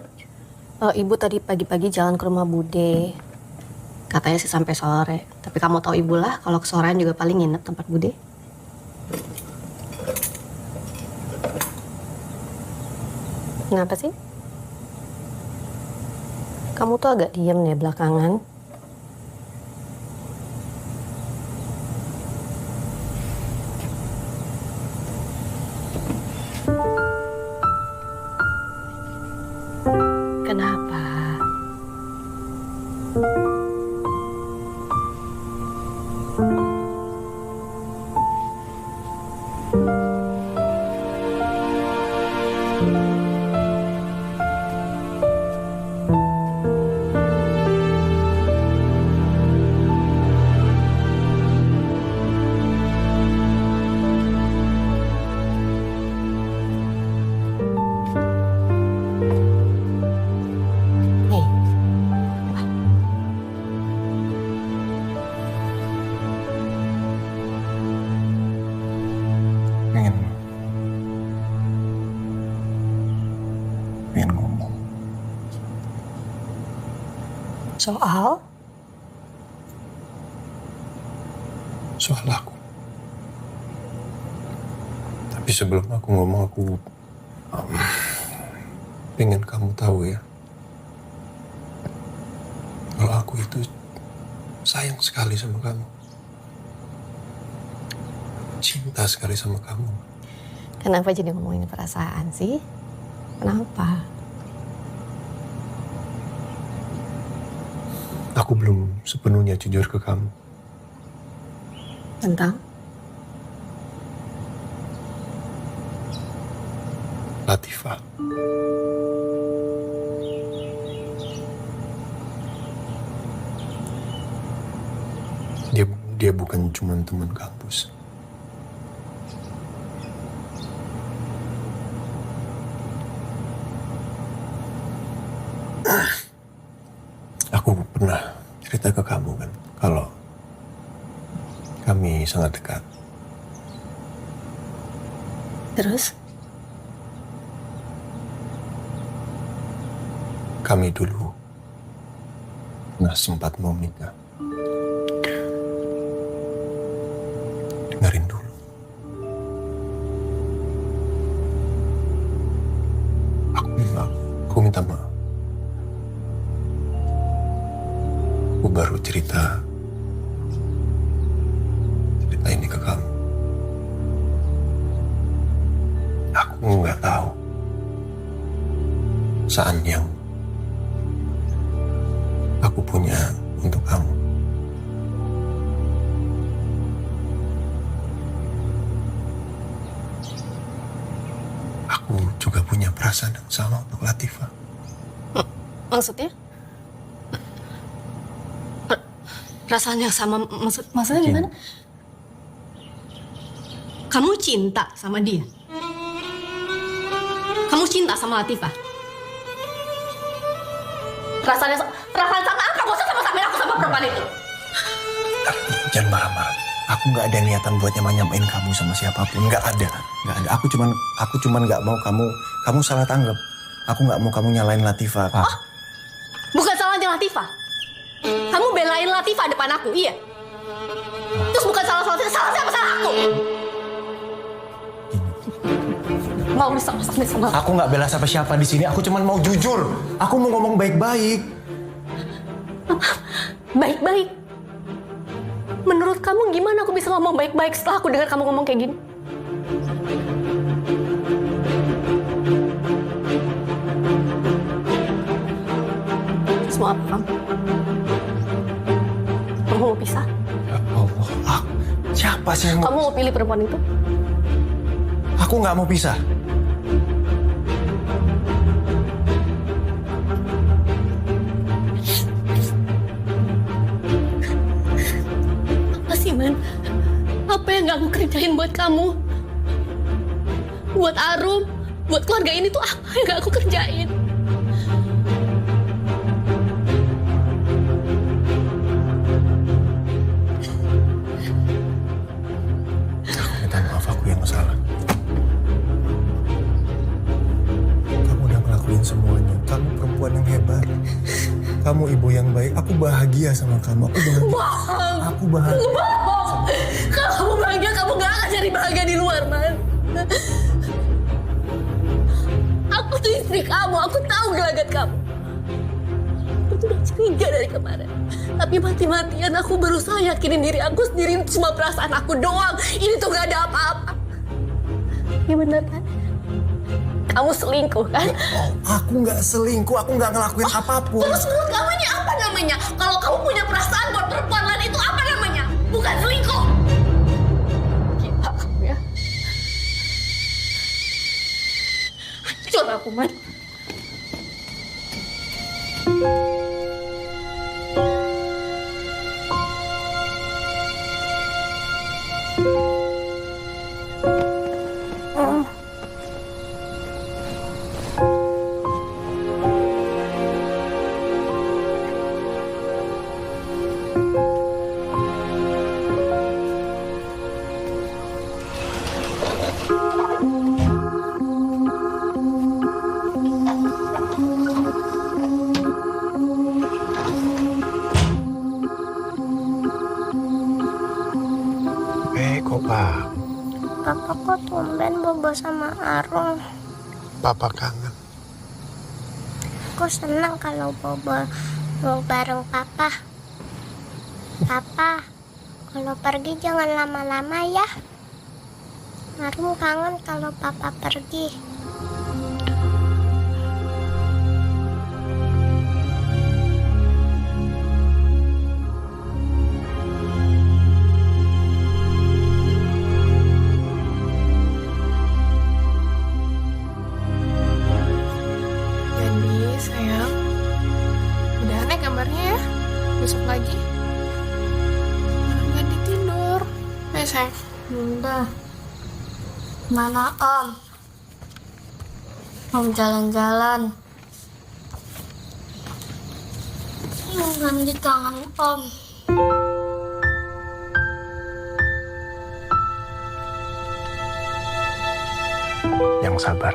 Ibu tadi pagi-pagi jalan ke rumah Bude. Katanya sih sampai sore. Tapi kamu tahu ibu lah, kalau kesorean juga paling nginep tempat Bude. Kenapa sih? Kamu tuh agak diem deh belakangan. Kenapa? Soal? Soal aku. Tapi sebelum aku ngomong, aku pengen kamu tahu ya, kalau aku itu sayang sekali sama kamu. Cinta sekali sama kamu. Kenapa jadi ngomongin perasaan sih? Kenapa? Aku belum sepenuhnya jujur ke kamu. Tentang? Latifah. Dia bukan cuma teman kampus. Aku pernah cerita ke kamu kan, kalau kami sangat dekat. Terus? Kami dulu pernah sempat mau menikah. Dengerin dulu. Aku minta maaf. Aku baru cerita ini ke kamu. Aku nggak tahu saat yang aku punya untuk kamu. Aku juga punya perasaan yang sama untuk Latifah. Maksudnya? Perasaan yang sama, maksudnya gimana? Kamu cinta sama dia? Kamu cinta sama Latifah? Perasaan sama apa? Gak usah sama-samain aku sama perempuan itu. Jangan marah-marah. Aku nggak ada niatan buat nyamain kamu sama siapapun. Nggak ada. Aku cuman nggak mau kamu salah tanggap. Aku nggak mau kamu nyalain Latifah. Oh, bukan salahnya Latifah. Kamu belain Latifah depan aku, iya. Terus bukan salah siapa, salah aku. Mau disama-samain sama aku. Aku nggak bela siapa di sini. Aku cuman mau jujur. Aku mau ngomong baik-baik. Baik-baik? Menurut kamu gimana aku bisa ngomong baik-baik setelah aku dengar kamu ngomong kayak gini? Semua apa, Kamu? Kamu mau pisah? Ya Allah, siapa sih yang Kamu mau pilih perempuan itu? Aku nggak mau pisah. Apa sih, Man? Apa yang gak aku kerjain buat kamu? Buat Arum? Buat keluarga ini tuh apa yang gak aku kerjain? Aku minta maaf, aku yang salah. Kamu udah ngelakuin semuanya. Kamu perempuan yang hebat. Kamu ibu yang baik. Aku bahagia sama kamu. Aku bahagia. Bohong! Kalau kamu bahagia, kamu gak akan cari bahagia di luar, Man. Aku tuh istri kamu. Aku tahu gelagat kamu. Aku tuh udah curiga dari kemarin. Tapi mati-matian aku berusaha yakinin diri aku sendiri. Cuma perasaan aku doang. Ini tuh gak ada apa-apa. Ini bener kan? Kamu selingkuh kan? Aku nggak selingkuh, aku nggak ngelakuin apapun. Terus menurut kamu ini apa namanya? Kalau kamu punya perasaan buat perempuan lain itu apa namanya? Bukan selingkuh. Gila kamu ya. Hancur aku, Man. baik kok, Pak. Papa kok tumben bobo sama Arum? Papa kangen. Aku senang kalau bobo mau bareng Papa. Papa, kalau pergi jangan lama-lama ya. Arum kangen kalau Papa pergi. Jadi sayang, udah aneh gambarnya ya. Besok lagi. Ganti tidur. Ayo sayang. Bunda, mana Om? Om jalan-jalan. Jangan di tangan Om. Yang sabar.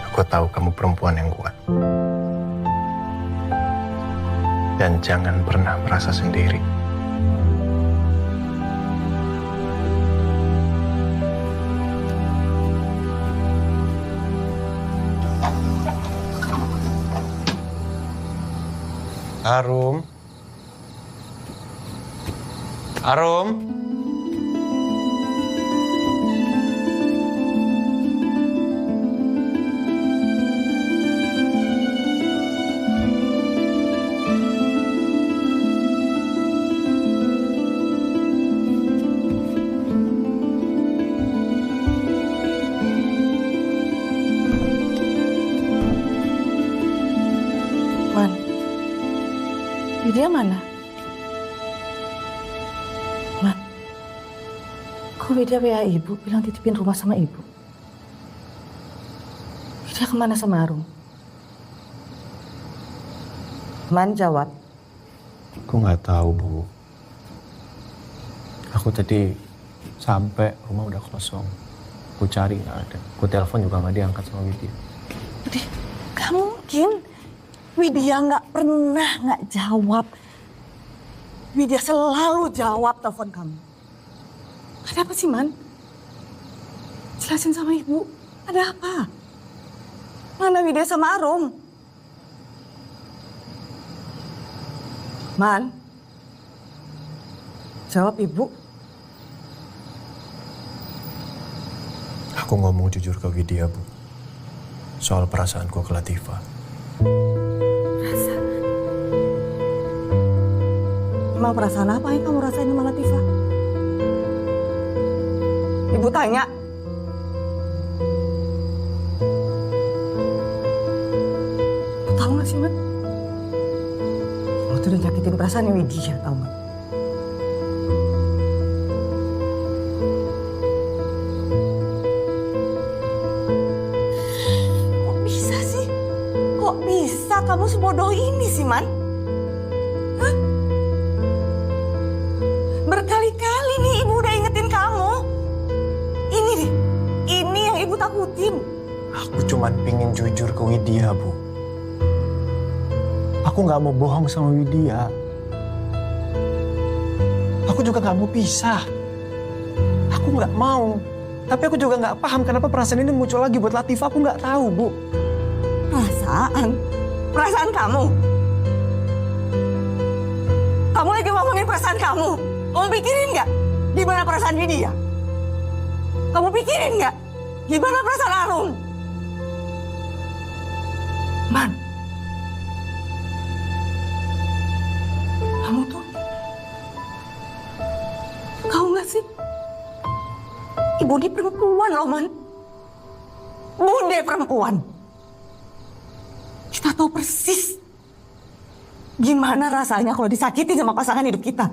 Aku tahu kamu perempuan yang kuat. Dan jangan pernah merasa sendiri. Arum. Arum. Man, Widya mana? Man, kok Widya WA ibu bilang titipin rumah sama ibu? Widya kemana sama Arum? Man jawab. Aku nggak tahu, Bu. Aku tadi sampai rumah udah kosong. Aku cari nggak ada. Aku telepon juga nggak diangkat sama Widya. Gak mungkin. Widya nggak pernah nggak jawab. Widya selalu jawab telepon kamu. Ada apa sih, Man? Jelasin sama ibu. Ada apa? Mana Widya sama Arum? Man, jawab ibu. Aku ngomong jujur ke Widya, Bu. Soal perasaanku ke Latifah. Emang perasaan apa yang kamu rasain sama Latifah? Ibu tanya. Ibu tahu gak sih, Man? Kamu tuh udah nyakitin perasaannya Widya, tau gak? Kok bisa sih? Kok bisa kamu sebodoh ini sih, Man? Berkali-kali nih ibu udah ingetin kamu. Ini nih, ini yang ibu takutin. Aku cuman pingin jujur ke Widya, Bu. Aku nggak mau bohong sama Widya. Aku juga nggak mau pisah. Aku nggak mau. Tapi aku juga nggak paham kenapa perasaan ini muncul lagi buat Latifah. Aku nggak tahu, Bu. Perasaan? Perasaan kamu? Kamu lagi ngomongin perasaan kamu? Kamu pikirin nggak gimana perasaan Widya? Kamu pikirin nggak gimana perasaan Arum? Man, kamu tuh tahu nggak sih? Ibu ini perempuan loh, Man. Bunda perempuan. Kita tahu persis gimana rasanya kalau disakiti sama pasangan hidup kita.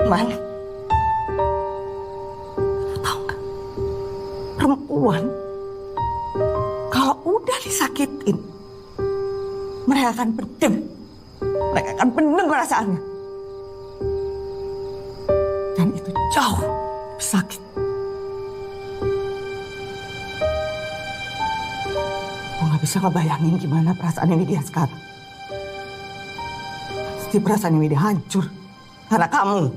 Man, tahu nggak? Perempuan kalau udah disakitin, mereka akan pendem. Mereka akan pendem perasaannya. Dan itu jauh lebih sakit. nggak bisa ngebayangin gimana perasaan Widya sekarang. Pasti perasaan Widya hancur karena kamu.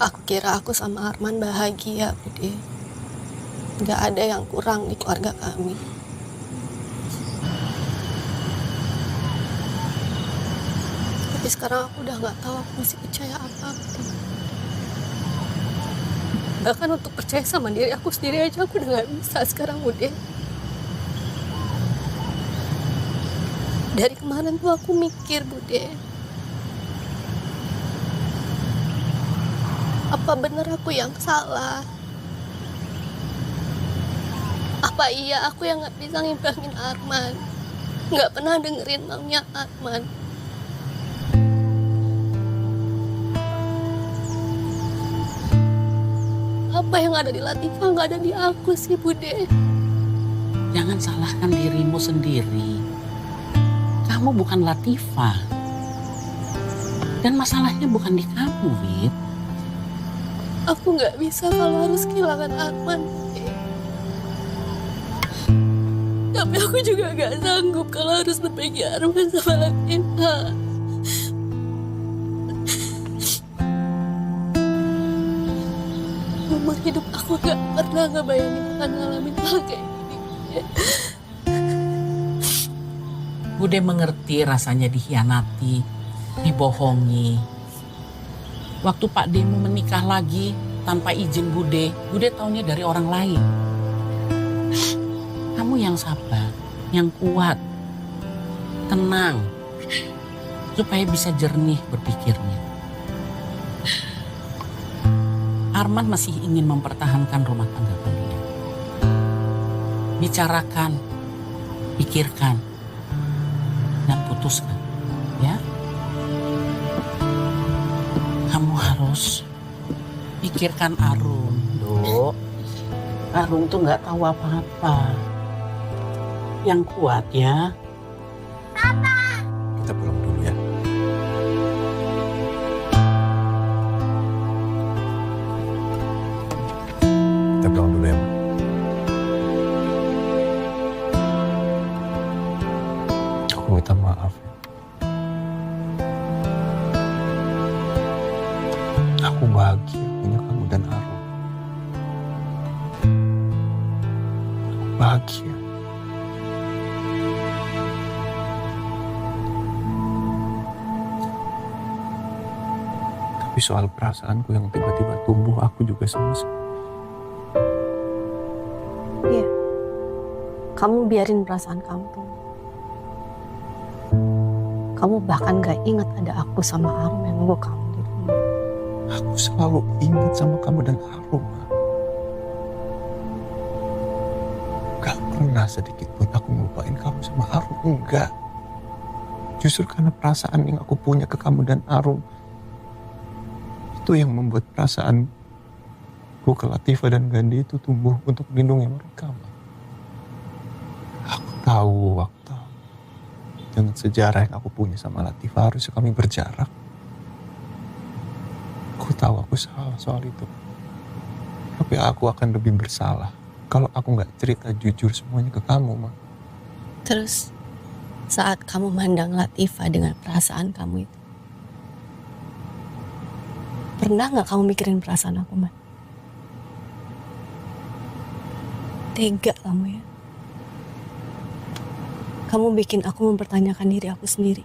Aku kira aku sama Arman bahagia, Bude. Gak ada yang kurang di keluarga kami. Tapi sekarang aku udah gak tahu aku mesti percaya apa, Bude. Bahkan untuk percaya sama diri aku sendiri aja aku udah gak bisa sekarang, Bude. Dari kemarin tuh aku mikir, Bude. Apa benar aku yang salah? Apa iya aku yang gak bisa ngimbangin Arman? Gak pernah dengerin maunya Arman? Apa yang ada di Latifah gak ada di aku sih, Bude? Jangan salahkan dirimu sendiri. Kamu bukan Latifah. Dan masalahnya bukan di kamu, Wid. Aku gak bisa kalau harus kehilangan Arman. Tapi aku juga gak sanggup kalau harus berbagi Arman sama Latifah. Umur hidup aku gak pernah ngebayangin akan ngalamin hal kayak gini. Bude mengerti rasanya dikhianati, dibohongi. Waktu Pak Demu menikah lagi tanpa izin Bude taunya dari orang lain. Kamu yang sabar, yang kuat, tenang, supaya bisa jernih berpikirnya. Arman masih ingin mempertahankan rumah tangga kalian. Bicarakan, pikirkan, dan putuskan, ya. Kamu harus pikirkan Arum, Dok. Arum tuh nggak tahu apa-apa. Yang kuat ya. Kita pulang dulu ya. Kita pulang dulu ya, Ma. Aku minta maaf. Aku bahagia punya kamu dan Arum. Aku bahagia. soal perasaanku yang tiba-tiba tumbuh, aku juga sama. Iya. Kamu biarin perasaan kamu tuh. Kamu bahkan gak ingat ada aku sama Arum yang nunggu kamu di rumah. Aku selalu ingat sama kamu dan Arum. Gak pernah sedikit pun aku ngelupain kamu sama Arum. Enggak. Justru karena perasaan yang aku punya ke kamu dan Arum, itu yang membuat perasaanku ke Latifah dan Gandhi itu tumbuh untuk melindungi mereka. Aku tahu. Dengan sejarah yang aku punya sama Latifah, harusnya kami berjarak. Aku tahu aku salah soal itu. Tapi aku akan lebih bersalah kalau aku nggak cerita jujur semuanya ke kamu, Ma. Terus saat kamu mandang Latifah dengan perasaan kamu itu, pernah gak kamu mikirin perasaan aku, Man? Tega kamu ya. Kamu bikin aku mempertanyakan diri aku sendiri.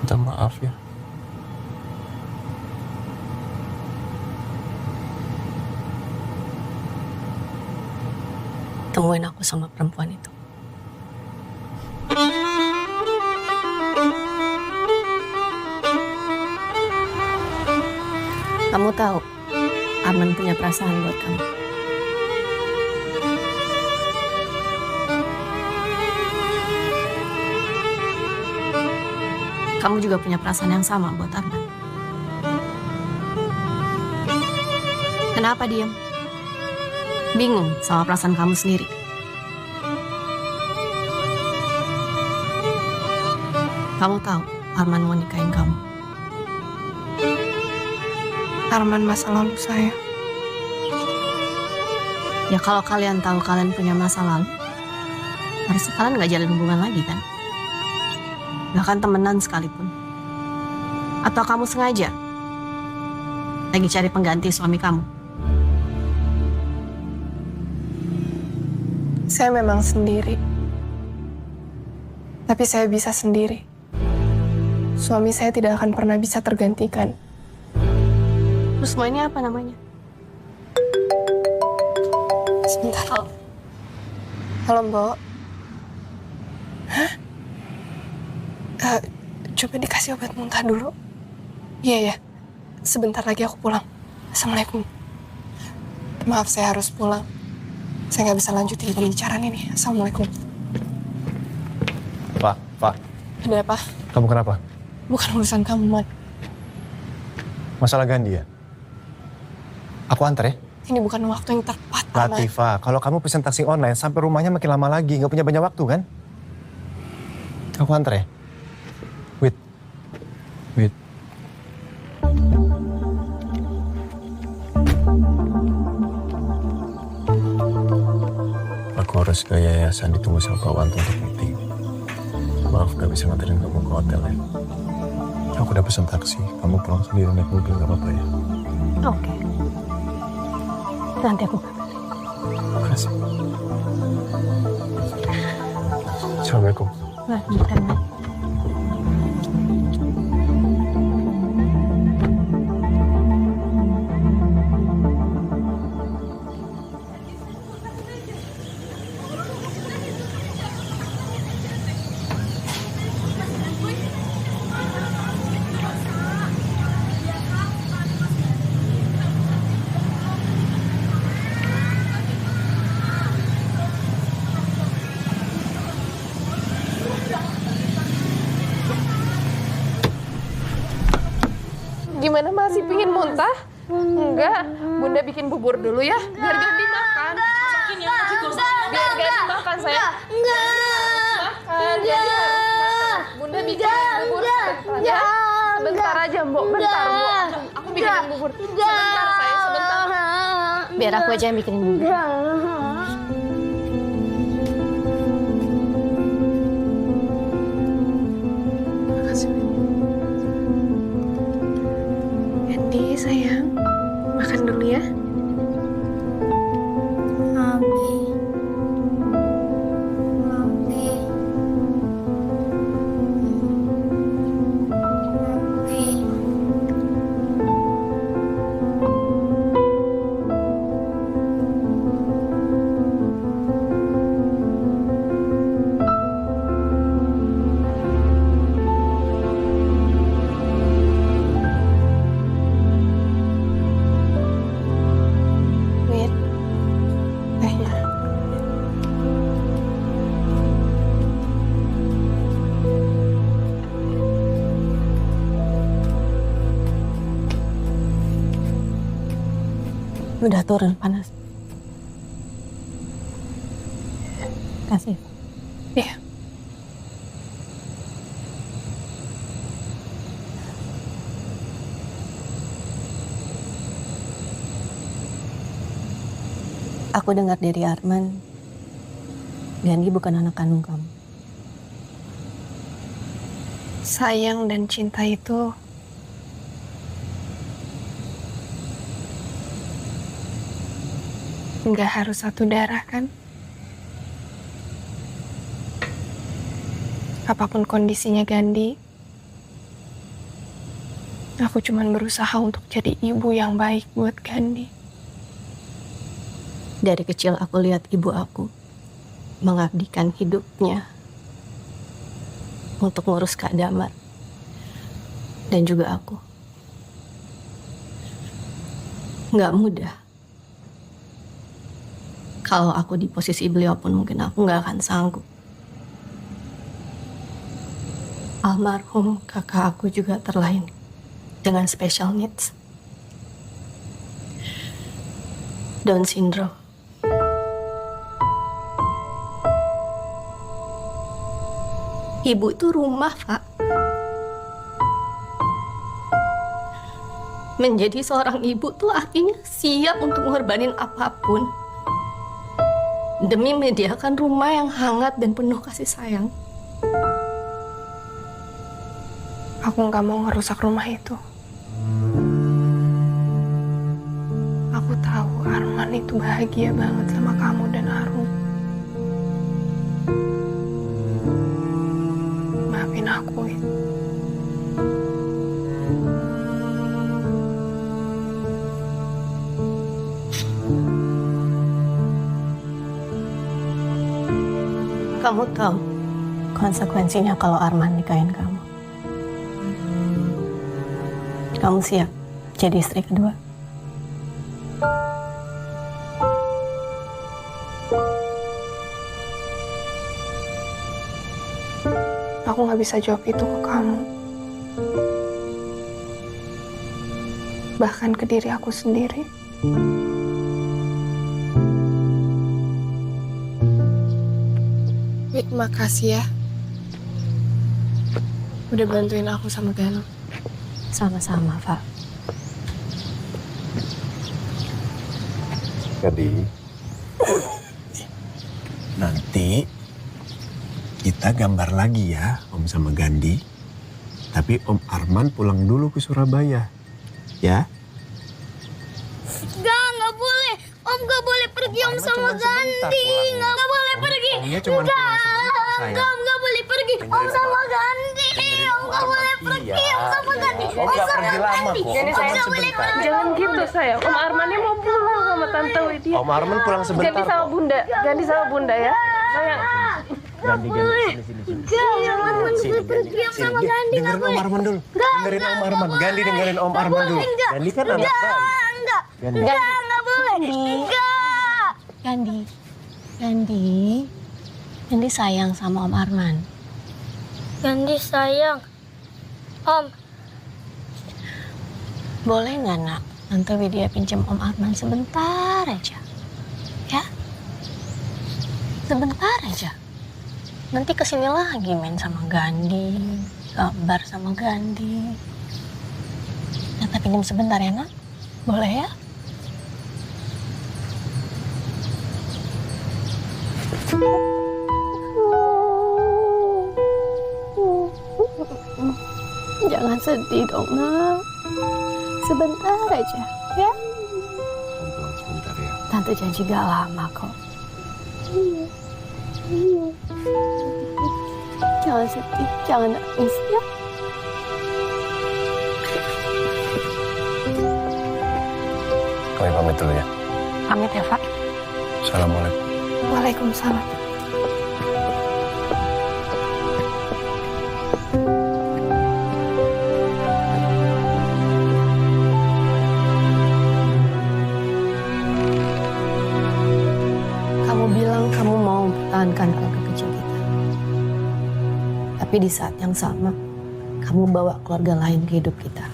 Minta maaf ya. Temuin aku sama perempuan itu. Kamu tahu, Arman punya perasaan buat kamu. Kamu juga punya perasaan yang sama buat Arman. Kenapa diam? Bingung sama perasaan kamu sendiri? Kamu tahu Arman mau nikahin kamu. Arman masa lalu saya. Ya kalau kalian tahu kalian punya masa lalu, harusnya kalian gak jalin hubungan lagi kan? Bahkan temenan sekalipun. Atau kamu sengaja lagi cari pengganti suami kamu? Saya memang sendiri. Tapi saya bisa sendiri. Suami saya tidak akan pernah bisa tergantikan. Terus semua ini apa namanya? Sebentar. Halo, Mbok. Hah? Coba dikasih obat muntah dulu. Iya, ya. Sebentar lagi aku pulang. Assalamualaikum. Maaf, saya harus pulang. Saya nggak bisa lanjutin pembicaraan ini. Assalamualaikum. Pak. Ada apa? Kamu kenapa? Bukan urusan kamu, Man. Masalah Gandhi ya? Aku antar ya? Ini bukan waktu yang tepat, Man. Latifah, kalau kamu pesen taksi online sampai rumahnya makin lama lagi, nggak punya banyak waktu kan? Aku antar ya? Wait. Aku harus ke yayasan, ditunggu sama Pak Wanto untuk meeting. Maaf gak bisa nganterin kamu ke hotel ya. Aku udah pesen taksi, kamu pulang sendiri naik mobil gak apa-apa ya? Oke. Nanti aku kabarin. Terima kasih. Assalamualaikum. Waalaikumsalam. Gimana, masih pingin muntah? Enggak, Bunda bikin bubur dulu ya, biar Gandhi makan. Biar Gandhi makan, sayang. Makan, Gandhi harus makan. Bunda bikin bubur sebentar ya. Sebentar aja, Mbok. Bentar, Mbok. Aku bikin bubur. Sebentar, sayang, sebentar. Biar aku aja yang bikinin bubur. Gandhi, sayang. Makan dulu ya. Udah turun panas. Kasih. Iya. Aku dengar dari Arman, Gandhi bukan anak kandung kamu. Sayang dan cinta itu nggak harus satu darah kan? Apapun kondisinya Gandhi, aku cuman berusaha untuk jadi ibu yang baik buat Gandhi. Dari kecil aku lihat ibu aku mengabdikan hidupnya untuk ngurus Kak Damar dan juga aku. Nggak mudah. Kalau aku di posisi beliau pun mungkin aku nggak akan sanggup. Almarhum kakak aku juga terlahir dengan special needs, Down syndrome. Ibu itu rumah, Pak. Menjadi seorang ibu tuh artinya siap untuk mengorbanin apapun demi menyediakan rumah yang hangat dan penuh kasih sayang. Aku nggak mau ngerusak rumah itu. Aku tahu Arman itu bahagia banget sama kamu dan Arum. Maafin aku. Kamu tahu konsekuensinya kalau Arman nikahin kamu. Kamu siap jadi istri kedua? Aku nggak bisa jawab itu ke kamu. Bahkan ke diri aku sendiri. Wih, makasih ya. Udah bantuin aku sama Galuh. Sama-sama, Pak. Jadi, nanti kita gambar lagi ya, Om sama Gandhi. Tapi Om Arman pulang dulu ke Surabaya, ya? Nggak boleh. Om nggak boleh pergi Om sama Gandhi. Nggak boleh pergi. Omnya cuma pulang sebentar, sayang. Nggak boleh pergi Om sama Gandhi. Om nggak boleh pergi Om sama Gandhi. Om nggak pergi lama kok, Om cuma sebentar. Jangan gitu sayang. Om Armannya mau pulang sama Tante Widya. Om Arman pulang sebentar Ganti sama kok. Bunda. Ganti sama Bunda ya. Sayang. Gandhi, sini. Jangan pergi Om sama Gandhi. Dengerin Om Arman dulu. Dengerin Om Arman. Gandhi dengerin Om Arman dulu. Gandhi kan anak baik. Gandhi. Nggak boleh. Enggak. Gandhi sayang sama Om Arman. Gandhi sayang. Om. Boleh nggak nak, Tante Widya pinjam Om Arman sebentar aja, ya? Sebentar aja. Nanti kesini lagi main sama Gandhi, gambar sama Gandhi. Tante pinjam sebentar ya nak, boleh ya? Jangan sedih dong nak. Sebentar aja, ya? Om pulang sebentar ya. Tante janji gak lama kok. Jangan sedih, jangan nangis ya. Kami pamit dulu ya. Pamit ya, Pak. Assalamualaikum. Waalaikumsalam. Kamu bilang kamu mau mempertahankan keluarga kecil kita. Tapi di saat yang sama, kamu bawa keluarga lain ke hidup kita.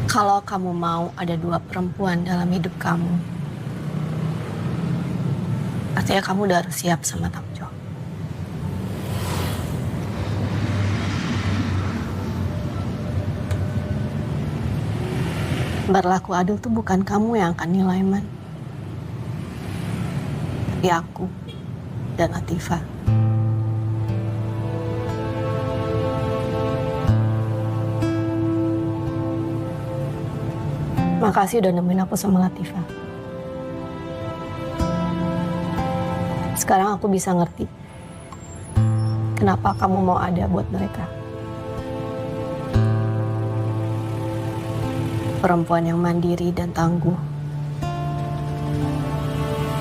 Kalau kamu mau ada 2 perempuan dalam hidup kamu, artinya kamu udah harus siap sama tanggung jawab. Berlaku adil tuh bukan kamu yang akan nilai, Man. Tapi aku dan Latifah. Makasih udah nemuin aku sama Latifah. Sekarang aku bisa ngerti kenapa kamu mau ada buat mereka. Perempuan yang mandiri dan tangguh.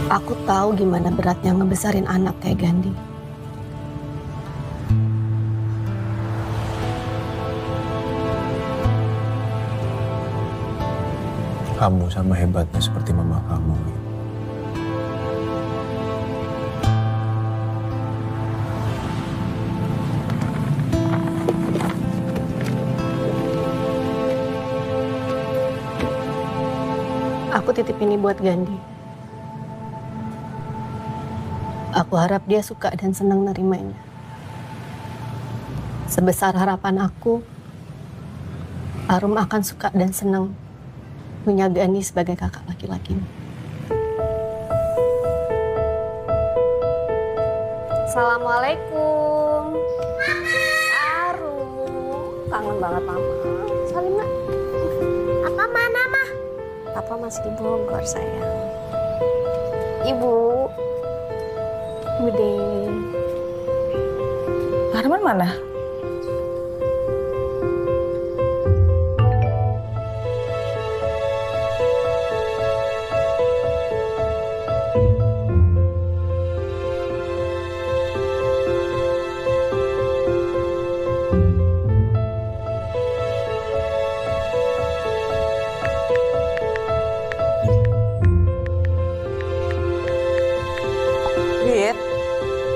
Aku tahu gimana beratnya ngebesarin anak kayak Gandhi. Kamu sama hebatnya seperti mama kamu. Aku titip ini buat Gandhi. Aku harap dia suka dan senang nerimanya. Sebesar harapan aku, Arum akan suka dan senang punya Gandhi sebagai kakak laki-laki. Assalamualaikum. Arum, kangen banget mama. Salim, Nak. Apa mana, Mah? Papa masih di Bogor, sayang. Ibu. Bude. Arman mana?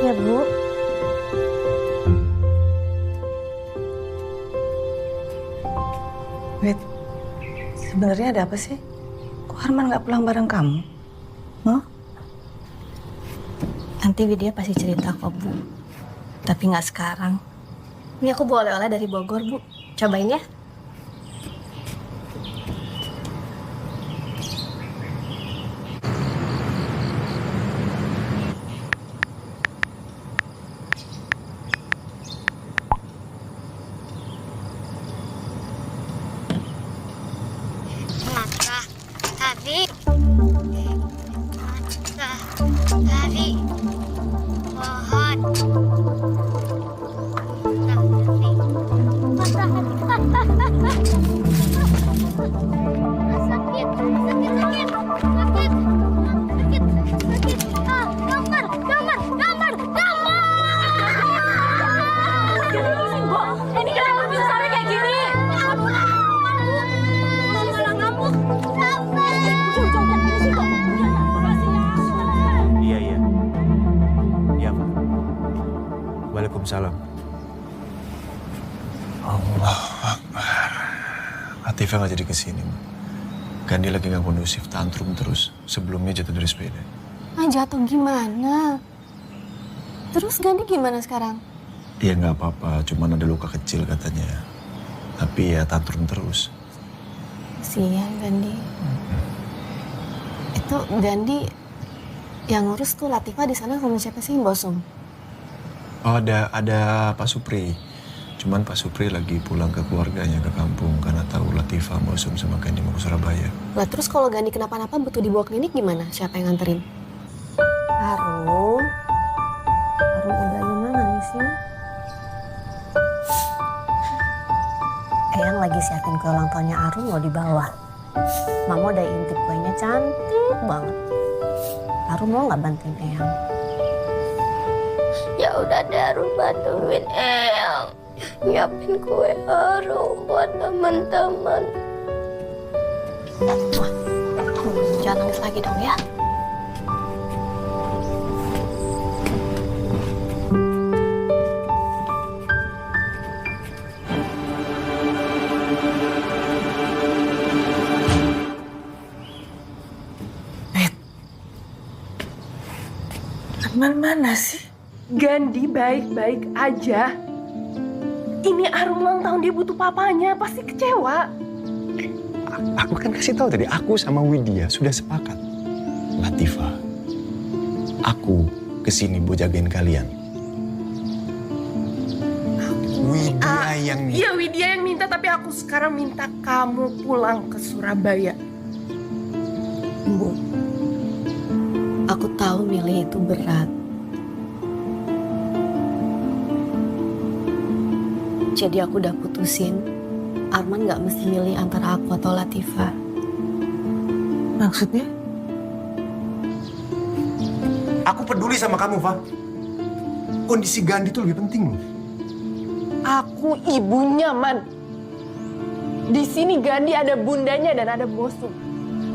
Ya, Bu. Wait, sebenarnya ada apa sih? Kok Arman nggak pulang bareng kamu? Huh? Nanti Widya pasti cerita kok, Bu. Tapi nggak sekarang. Ini aku bawa oleh-oleh dari Bogor, Bu. Cobain ya. Tadi dari pohon sakit gambar ini kenapa bisa sampai kayak gini? Iya, Pak. Waalaikumsalam. Allah Akbar. Latifah nggak jadi kesini, Ma. Gandhi lagi nggak kondusif, tantrum terus. Sebelumnya jatuh dari sepeda. Ah, jatuh gimana? Terus Gandhi gimana sekarang? Ya nggak apa-apa, cuman ada luka kecil katanya. Tapi ya tantrum terus. Kasihan Gandhi. Itu Gandhi yang ngurus tuh Latifah di sana sama siapa sih, Bosum? Oh, ada Pak Supri. Cuman Pak Supri lagi pulang ke keluarganya ke kampung karena tahu Latifah, Bosum sama Gandhi mau ke Surabaya. Lah terus kalau Gandhi kenapa-napa butuh dibawa klinik gimana? Siapa yang nganterin? Arum udah gimana sih? Eyang lagi siapin kue ulang tahunnya Arum loh di bawah. Mama udah intip kuenya cantik banget. Arum mau nggak bantuin Eyang? Ya udah deh, Arum bantuin Eyang nyiapin kue Arum buat teman-teman. Jangan nangis lagi dong ya. Arman mana sih? Gandhi baik-baik aja. Ini Arum ulang tahun, dia butuh papanya, pasti kecewa. Aku kan kasih tahu tadi, aku sama Widya sudah sepakat. Latifah, aku kesini buat jagain kalian. Widya yang minta. Iya, Widya yang minta, tapi aku sekarang minta kamu pulang ke Surabaya. Bu, aku tahu milih itu berat. Jadi aku udah putusin, Arman gak mesti milih antara aku atau Latifah. Maksudnya? Aku peduli sama kamu, Fa. Kondisi Gandhi itu lebih penting loh. Aku ibunya, Man. Di sini Gandhi ada bundanya dan ada bosnya.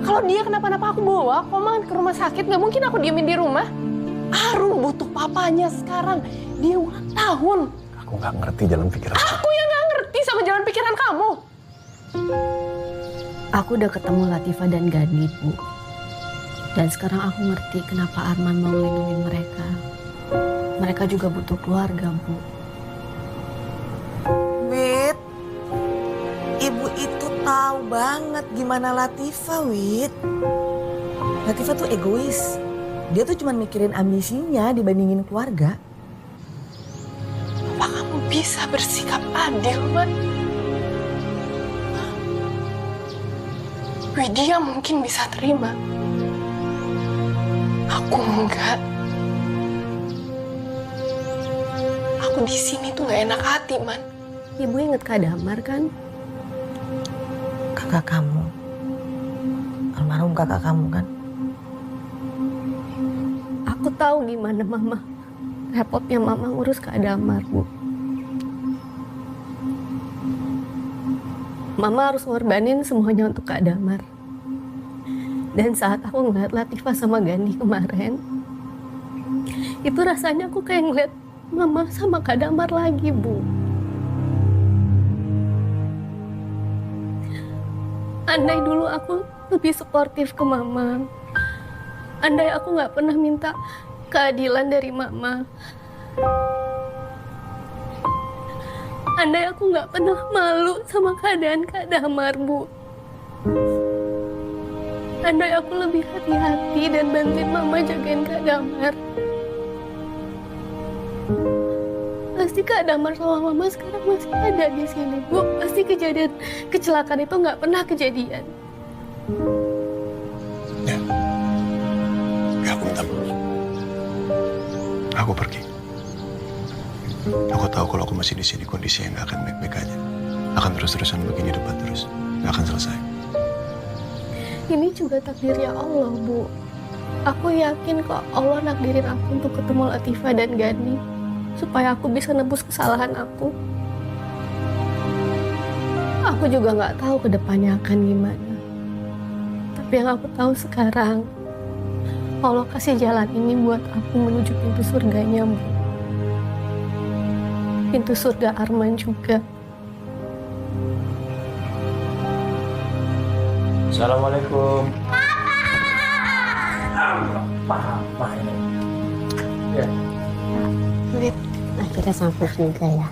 Kalau dia kenapa-napa aku bawa Koman ke rumah sakit, nggak mungkin aku diemin di rumah. Arum butuh papanya sekarang. Dia ulang tahun. Aku nggak ngerti jalan pikiran. Aku yang nggak ngerti sama jalan pikiran kamu. Aku udah ketemu Latifah dan Gandhi, Bu. Dan sekarang aku ngerti kenapa Arman mau melindungi mereka. Mereka juga butuh keluarga, Bu. Wit, ibu itu tahu banget gimana Latifah, Wit. Latifah tuh egois. Dia tuh cuma mikirin ambisinya dibandingin keluarga. Apa kamu bisa bersikap adil, Man? Widya mungkin bisa terima. Aku enggak. Aku di sini tuh nggak enak hati, Man. Ibu inget Kak Damar kan? Kakak kamu. Almarhum kakak kamu kan? Aku tahu gimana Mama. Repotnya Mama ngurus Kak Damar, Bu. Mama harus ngorbanin semuanya untuk Kak Damar. Dan saat aku ngeliat Latifah sama Gandhi kemarin, itu rasanya aku kayak ngeliat Mama sama Kak Damar lagi, Bu. Andai dulu aku lebih suportif ke Mama, andai aku nggak pernah minta keadilan dari Mama, andai aku nggak pernah malu sama keadaan Kak Damar, Bu, andai aku lebih hati-hati dan bantuin Mama jagain Kak Damar, pasti Kak Damar sama Mama sekarang masih ada di sini, Bu. Pasti kejadian kecelakaan itu nggak pernah kejadian. Ya, aku minta maaf. Aku pergi. Aku tahu kalau aku masih di sini kondisinya nggak akan baik-baik aja. Akan terus-terusan begini debat terus, nggak akan selesai. Ini juga takdirnya Allah, Bu. Aku yakin kok Allah nakdirin aku untuk ketemu Latifah dan Gandhi, supaya aku bisa nebus kesalahan aku. Aku juga nggak tahu ke depannya akan gimana. Tapi yang aku tahu sekarang, Allah kasih jalan ini buat aku menuju pintu surganya, Bu. Pintu surga Arman juga. Assalamualaikum. Papa ini. Ya. Wit, Akhirnya sampai juga ya.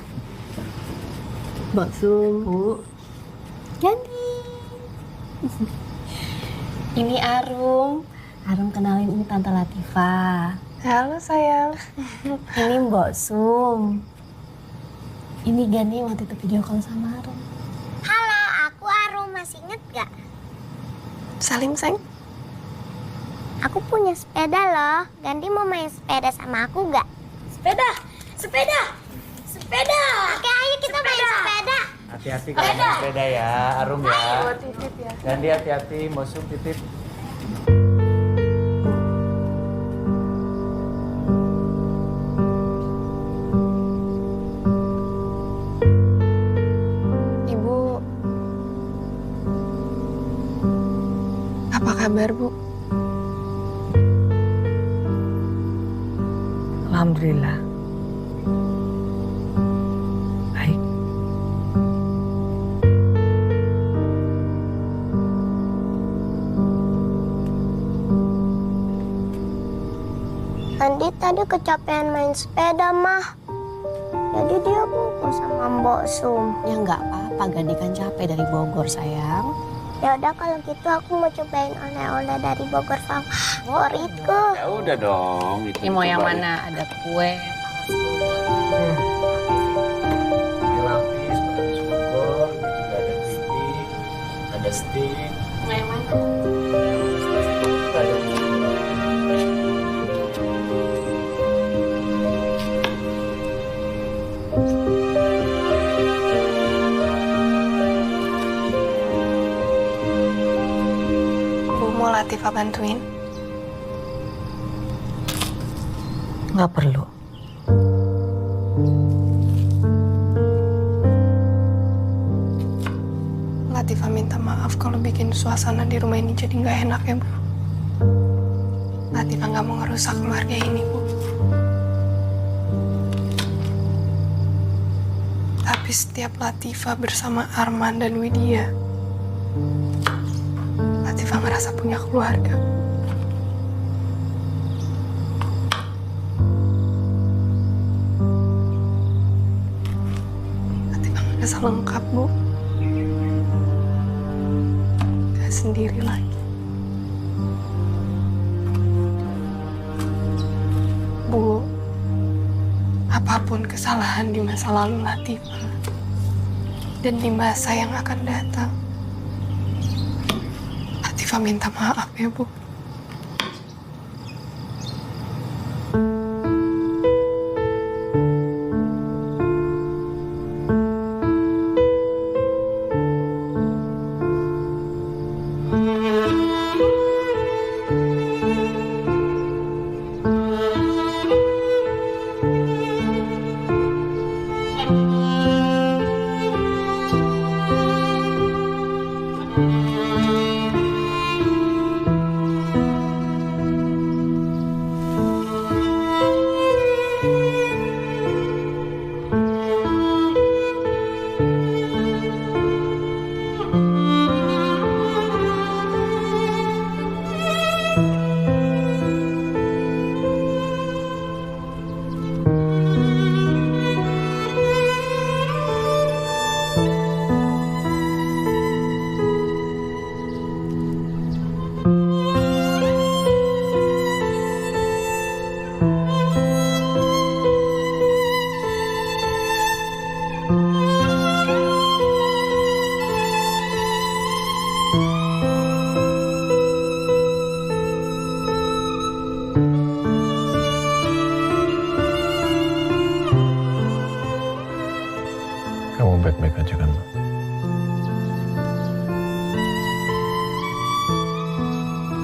Mbak Sum, Bu. Gandhi. Ini Arum. Arum kenalin ini Tante Latifah. Halo sayang. Ini Mbak Sum. Ini Gandhi waktu itu video call sama Arum. Halo, aku Arum. Masih inget gak? Salim, sayang. Aku punya sepeda loh. Gandhi mau main sepeda sama aku gak? Sepeda! Sepeda! Sepeda! Oke, ayo kita main sepeda. Hati-hati kalau main sepeda ya, Arum ya. Ayo, titip ya. Gandhi hati-hati, Mosum titip. Ibu, apa kabar, Bu? Alhamdulillah. Baik. Gandhi tadi kecapean main sepeda, Mah. Jadi dia pukul sama Mbok Sum. Ya nggak apa-apa, Gandhi kan capek dari Bogor, sayang. Ya udah kalau gitu aku mau cobain oleh-oleh dari Bogor favoritku. Ya udah dong. Ini mau yang mana? Ada kue. Ini lapis, lapis Bogor, ini juga ada keripik, ada steak. Mau yang mana? Bu, mau Latifah bantuin? Nggak perlu. Latifah minta maaf kalau bikin suasana di rumah ini jadi nggak enak ya, Bu. Latifah nggak mau ngerusak keluarga ini, Bu. Tapi setiap Latifah bersama Arman dan Widya, Latifah ngerasa punya keluarga. Latifah ngerasa lengkap, Bu. Gak sendiri lagi. Bu, apapun kesalahan di masa lalu Latifah dan di masa yang akan datang, Latifah minta maaf ya, Bu. Kamu baik-baik aja kan, Ma?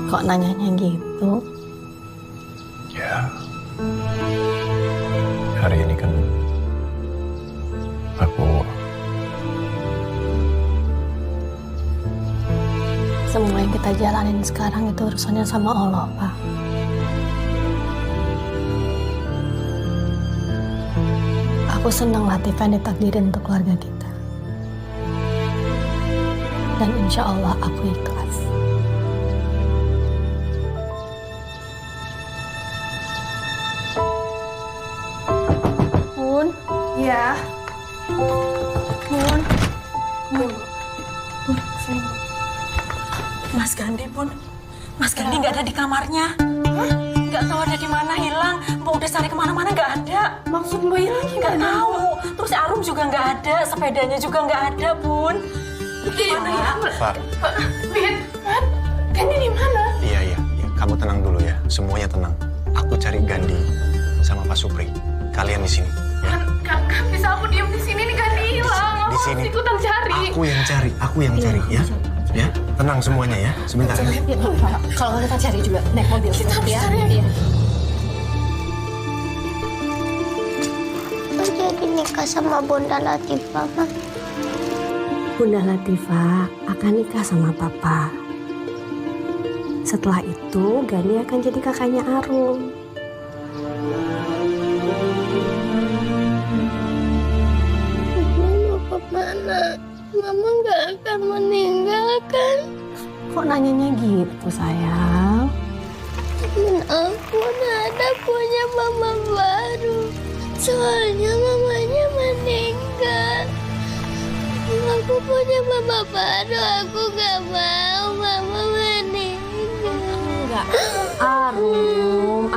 Kok nanyanya gitu? Ya. Hari ini kan aku Semua yang kita jalanin sekarang itu urusannya sama Allah, Pak. Aku senang Latifah ditakdirin untuk keluarga kita. Dan insya Allah aku ikhlas. Bun, ya. Bun, Bun, sini. Mas Gandhi, Bun. Mas Gandhi nggak ada di kamarnya. Nggak tahu ada di mana, hilang. Mbak udah cari kemana-mana nggak ada. Maksud Mbak hilang Nggak tahu. Terus Arum juga nggak ada, sepedanya juga nggak ada, Bun. Gimana ya? Far. Win, Gandhi di mana? Iya. Kamu tenang dulu ya. Semuanya tenang. Aku cari Gandhi sama Pak Supri. Kalian di sini. Ya. Kan bisa aku diem di sini nih, Gandhi hilang. Di sini. Aku ikutan cari. Aku yang cari ya. Ya, tenang semuanya ya. Sebentar ya. Kalau kita cari juga naik mobil Kita harus ya. cari. Iya. Aku jadi nikah sama Bunda Latifah, Mah. Bunda Latifah akan nikah sama Papa. Setelah itu, Gandhi akan jadi kakaknya Arum. Mama mau kemana? Mama nggak akan meninggalkan. Kok nanyanya gitu, sayang? Dan aku Nada punya mama baru. Soalnya mamanya meninggal. Aku punya mama baru. Aku gak mau mama meninggal. Enggak. Arum.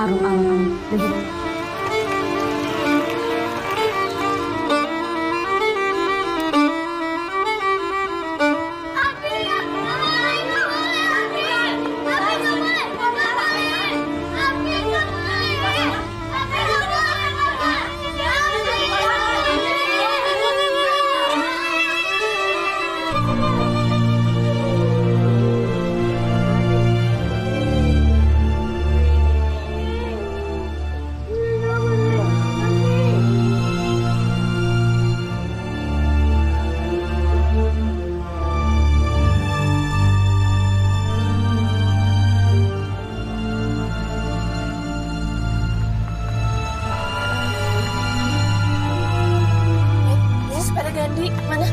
Sepeda Gandhi, mana?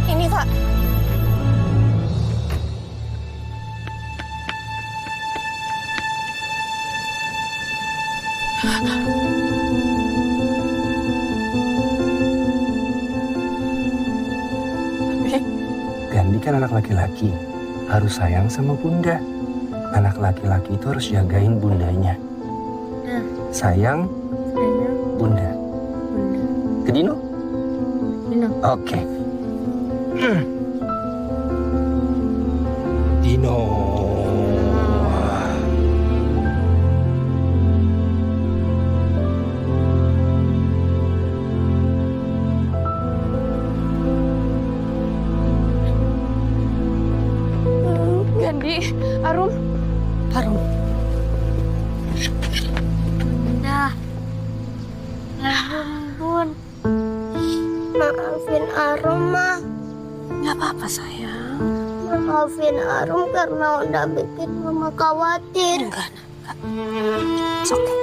Ini, Pak. Gandhi kan anak laki-laki, harus sayang sama bunda. Anak laki-laki itu harus jagain bundanya. Sayang, bunda. Ke Dino? Dino. Oke. Dino. Gandhi, Arum. Bunda. Bun. Maafin Arum, Ma. Gak apa-apa, sayang. Maafin Arum karena udah bikin Mama khawatir. Enggak. It's okay.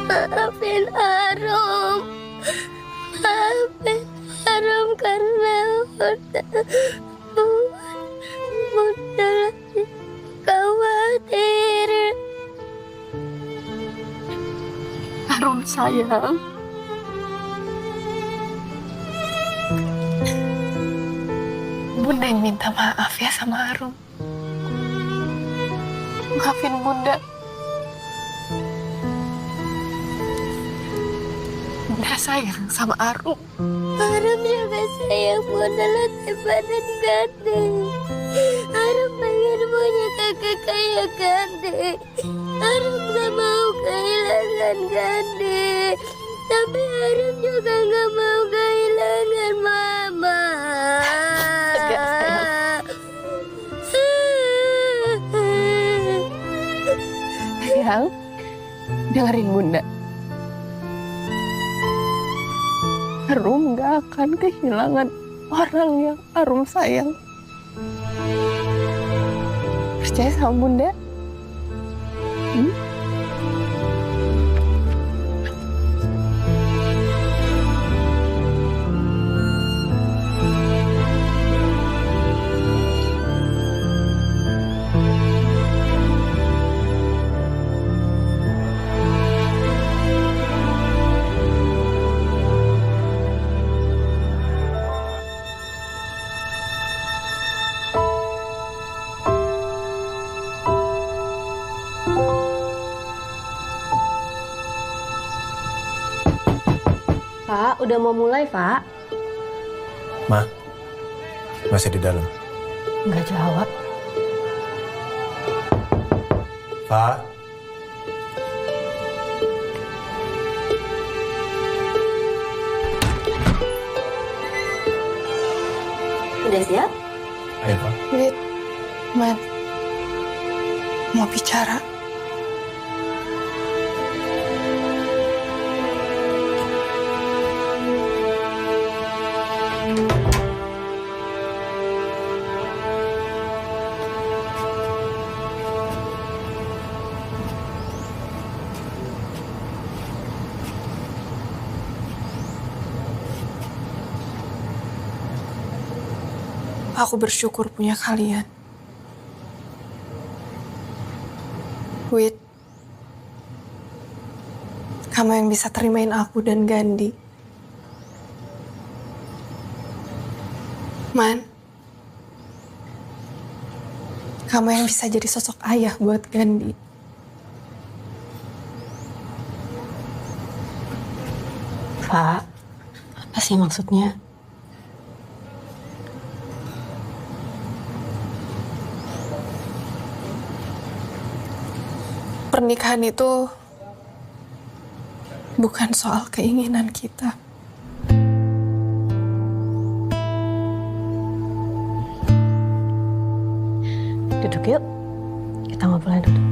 Maafin Arum. Maafin Arum karena udah lagi khawatir. Arum, sayang. Bunda yang minta maaf ya sama Arum. Maafin Bunda. Bunda sayang sama Arum. Arum juga sayang Bunda Latifah dan Gandhi. Arum pengen punya kakak kayak Gandhi. Arum gak mau kehilangan Gandhi. Tapi Arum juga gak mau kehilangan Mama. Sayang, dengerin Bunda. Arum gak akan kehilangan orang yang Arum sayang. Percaya sama Bunda? Pak, udah mau mulai, Pak. Ma, masih di dalam. Nggak jawab. Pak. Udah siap? Ayo, Pak. Wait, Man. Mau bicara. Aku bersyukur punya kalian. Wit, kamu yang bisa terimain aku dan Gandhi. Man, kamu yang bisa jadi sosok ayah buat Gandhi. Pak, apa sih maksudnya? Pernikahan itu bukan soal keinginan kita. Duduk yuk. Kita ngobrol duduk.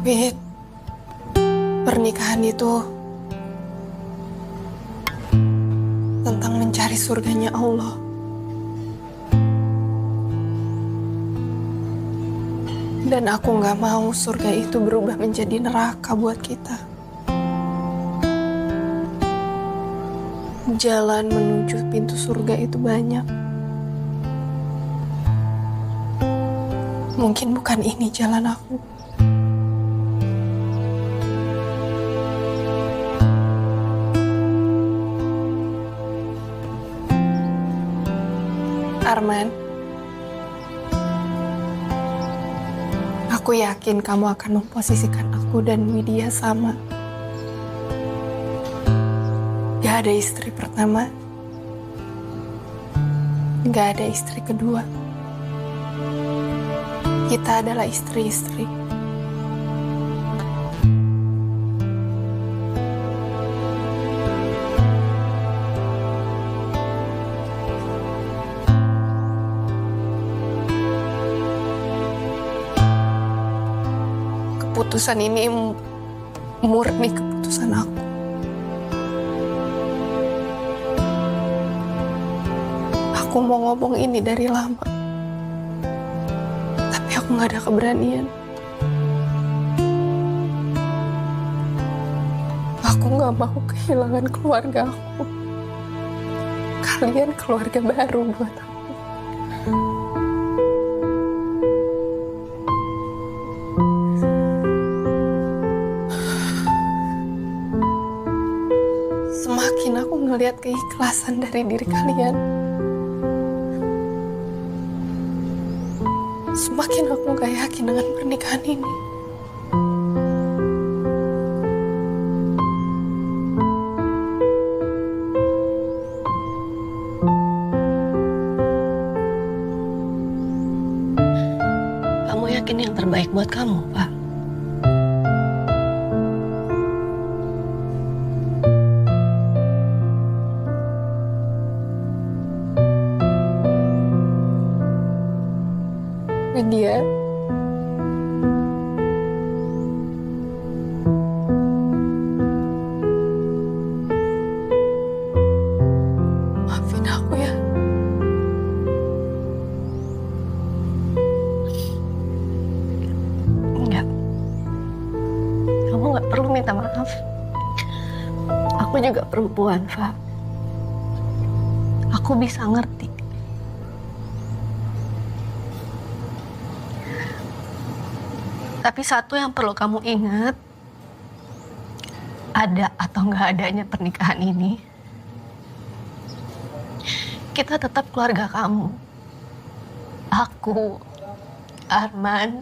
Wit, pernikahan itu tentang mencari surganya Allah. Dan aku gak mau surga itu berubah menjadi neraka buat kita. Jalan menuju pintu surga itu banyak. Mungkin bukan ini jalan aku. Arman, aku yakin kamu akan memposisikan aku dan Widya sama. Gak ada istri pertama, gak ada istri kedua. Kita adalah istri-istri. Keputusan ini murni keputusan aku. Aku mau ngomong ini dari lama, tapi aku gak ada keberanian. Aku gak mau kehilangan keluarga aku. Kalian keluarga baru buat aku. Semakin aku ngelihat keikhlasan dari diri kalian, semakin aku gak yakin dengan pernikahan ini. Kamu yakin yang terbaik buat kamu, Pak? Widya, maafin aku ya. Enggak. Kamu nggak perlu minta maaf. Aku juga perempuan, Pak. Aku bisa ngerti. Tapi satu yang perlu kamu ingat, ada atau nggak adanya pernikahan ini, kita tetap keluarga kamu. Aku, Arman,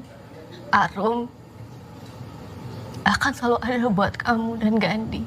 Arum, akan selalu ada buat kamu dan Gandhi.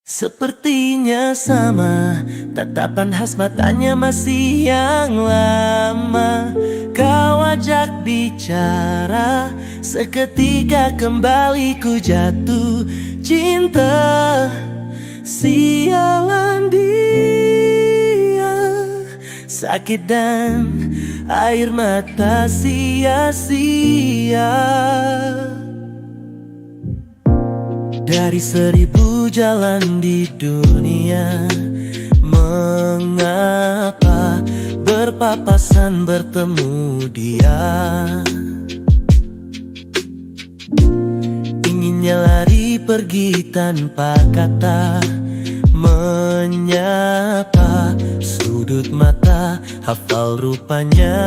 Sepertinya sama, tatapan khas matanya masih yang lama. Kau ajak bicara, seketika kembali ku jatuh cinta. Sialan dia, sakit dan air mata sia-sia. Dari 1000 jalan di dunia, mengapa berpapasan bertemu dia? Inginnya lari pergi tanpa kata, menyapa sudut mata, hafal rupanya.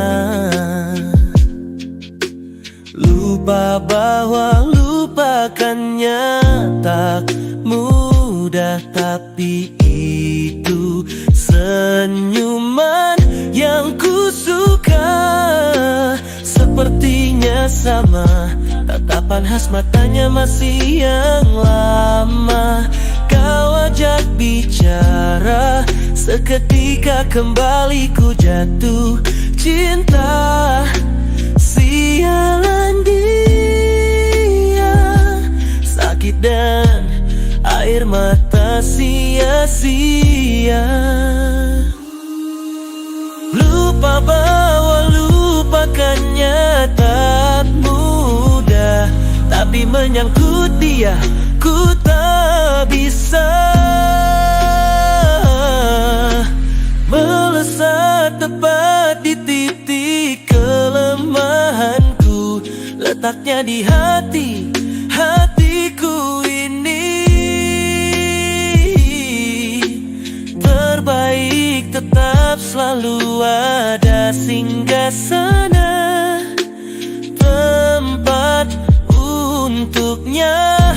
Lupa bahwa lupakannya tak mudah, tapi itu senyuman yang ku suka. Sepertinya sama, tatapan khas matanya masih yang lama. Kau ajak bicara, seketika kembali ku jatuh cinta. Sialan dia, sakit dan air mata sia-sia. Lupa bahwa lupakannya tak mudah, tapi menyangkut dia ku tak bisa. Melesat tepat di titik kelemahanku, letaknya di hatiku ini. Terbaik tetap selalu ada singgasana, tempat untuknya.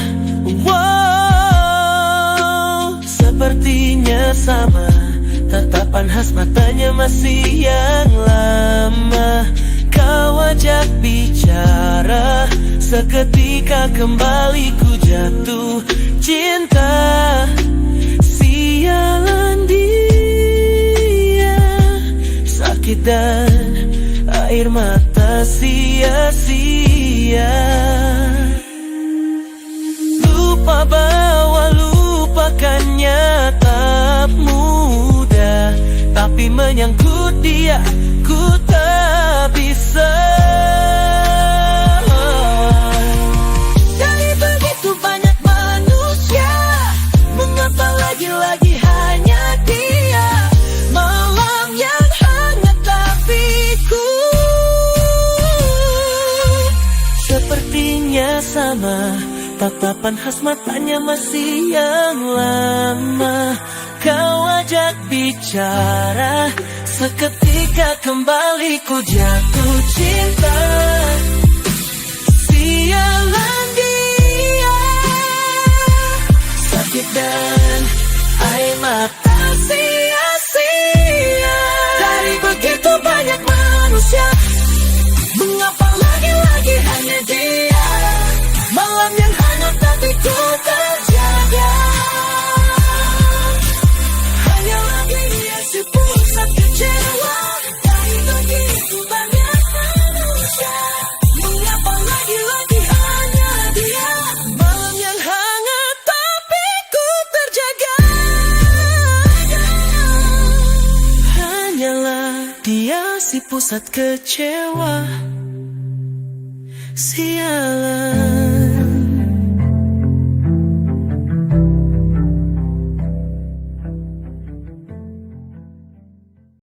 Wow, sepertinya sama, tatapan khas matanya masih yang lama. Kau ajak bicara, seketika kembali ku jatuh cinta. Sialan dia, sakit dan air mata sia-sia. Lupa bahwa lupakannya tak mudah, tapi menyangkut dia ku tak bisa. Dari begitu banyak manusia, mengapa lagi-lagi hanya dia? Malam yang hangat tapi ku. Sepertinya sama, tatapan khas matanya masih yang lama. Kau ajak bicara, seketika kembali ku jatuh cinta. Sialan dia, sakit dan air mata sia-sia. Dari begitu banyak manusia, mengapa lagi-lagi hanya dia? Malam yang hangat tapi ku terjaga. Hanya lagi dia si pusat kecewa. Dari begitu banyak manusia, mengapa lagi-lagi hanya dia? Malam yang hangat tapi ku terjaga. Hanyalah dia si pusat kecewa. Sialan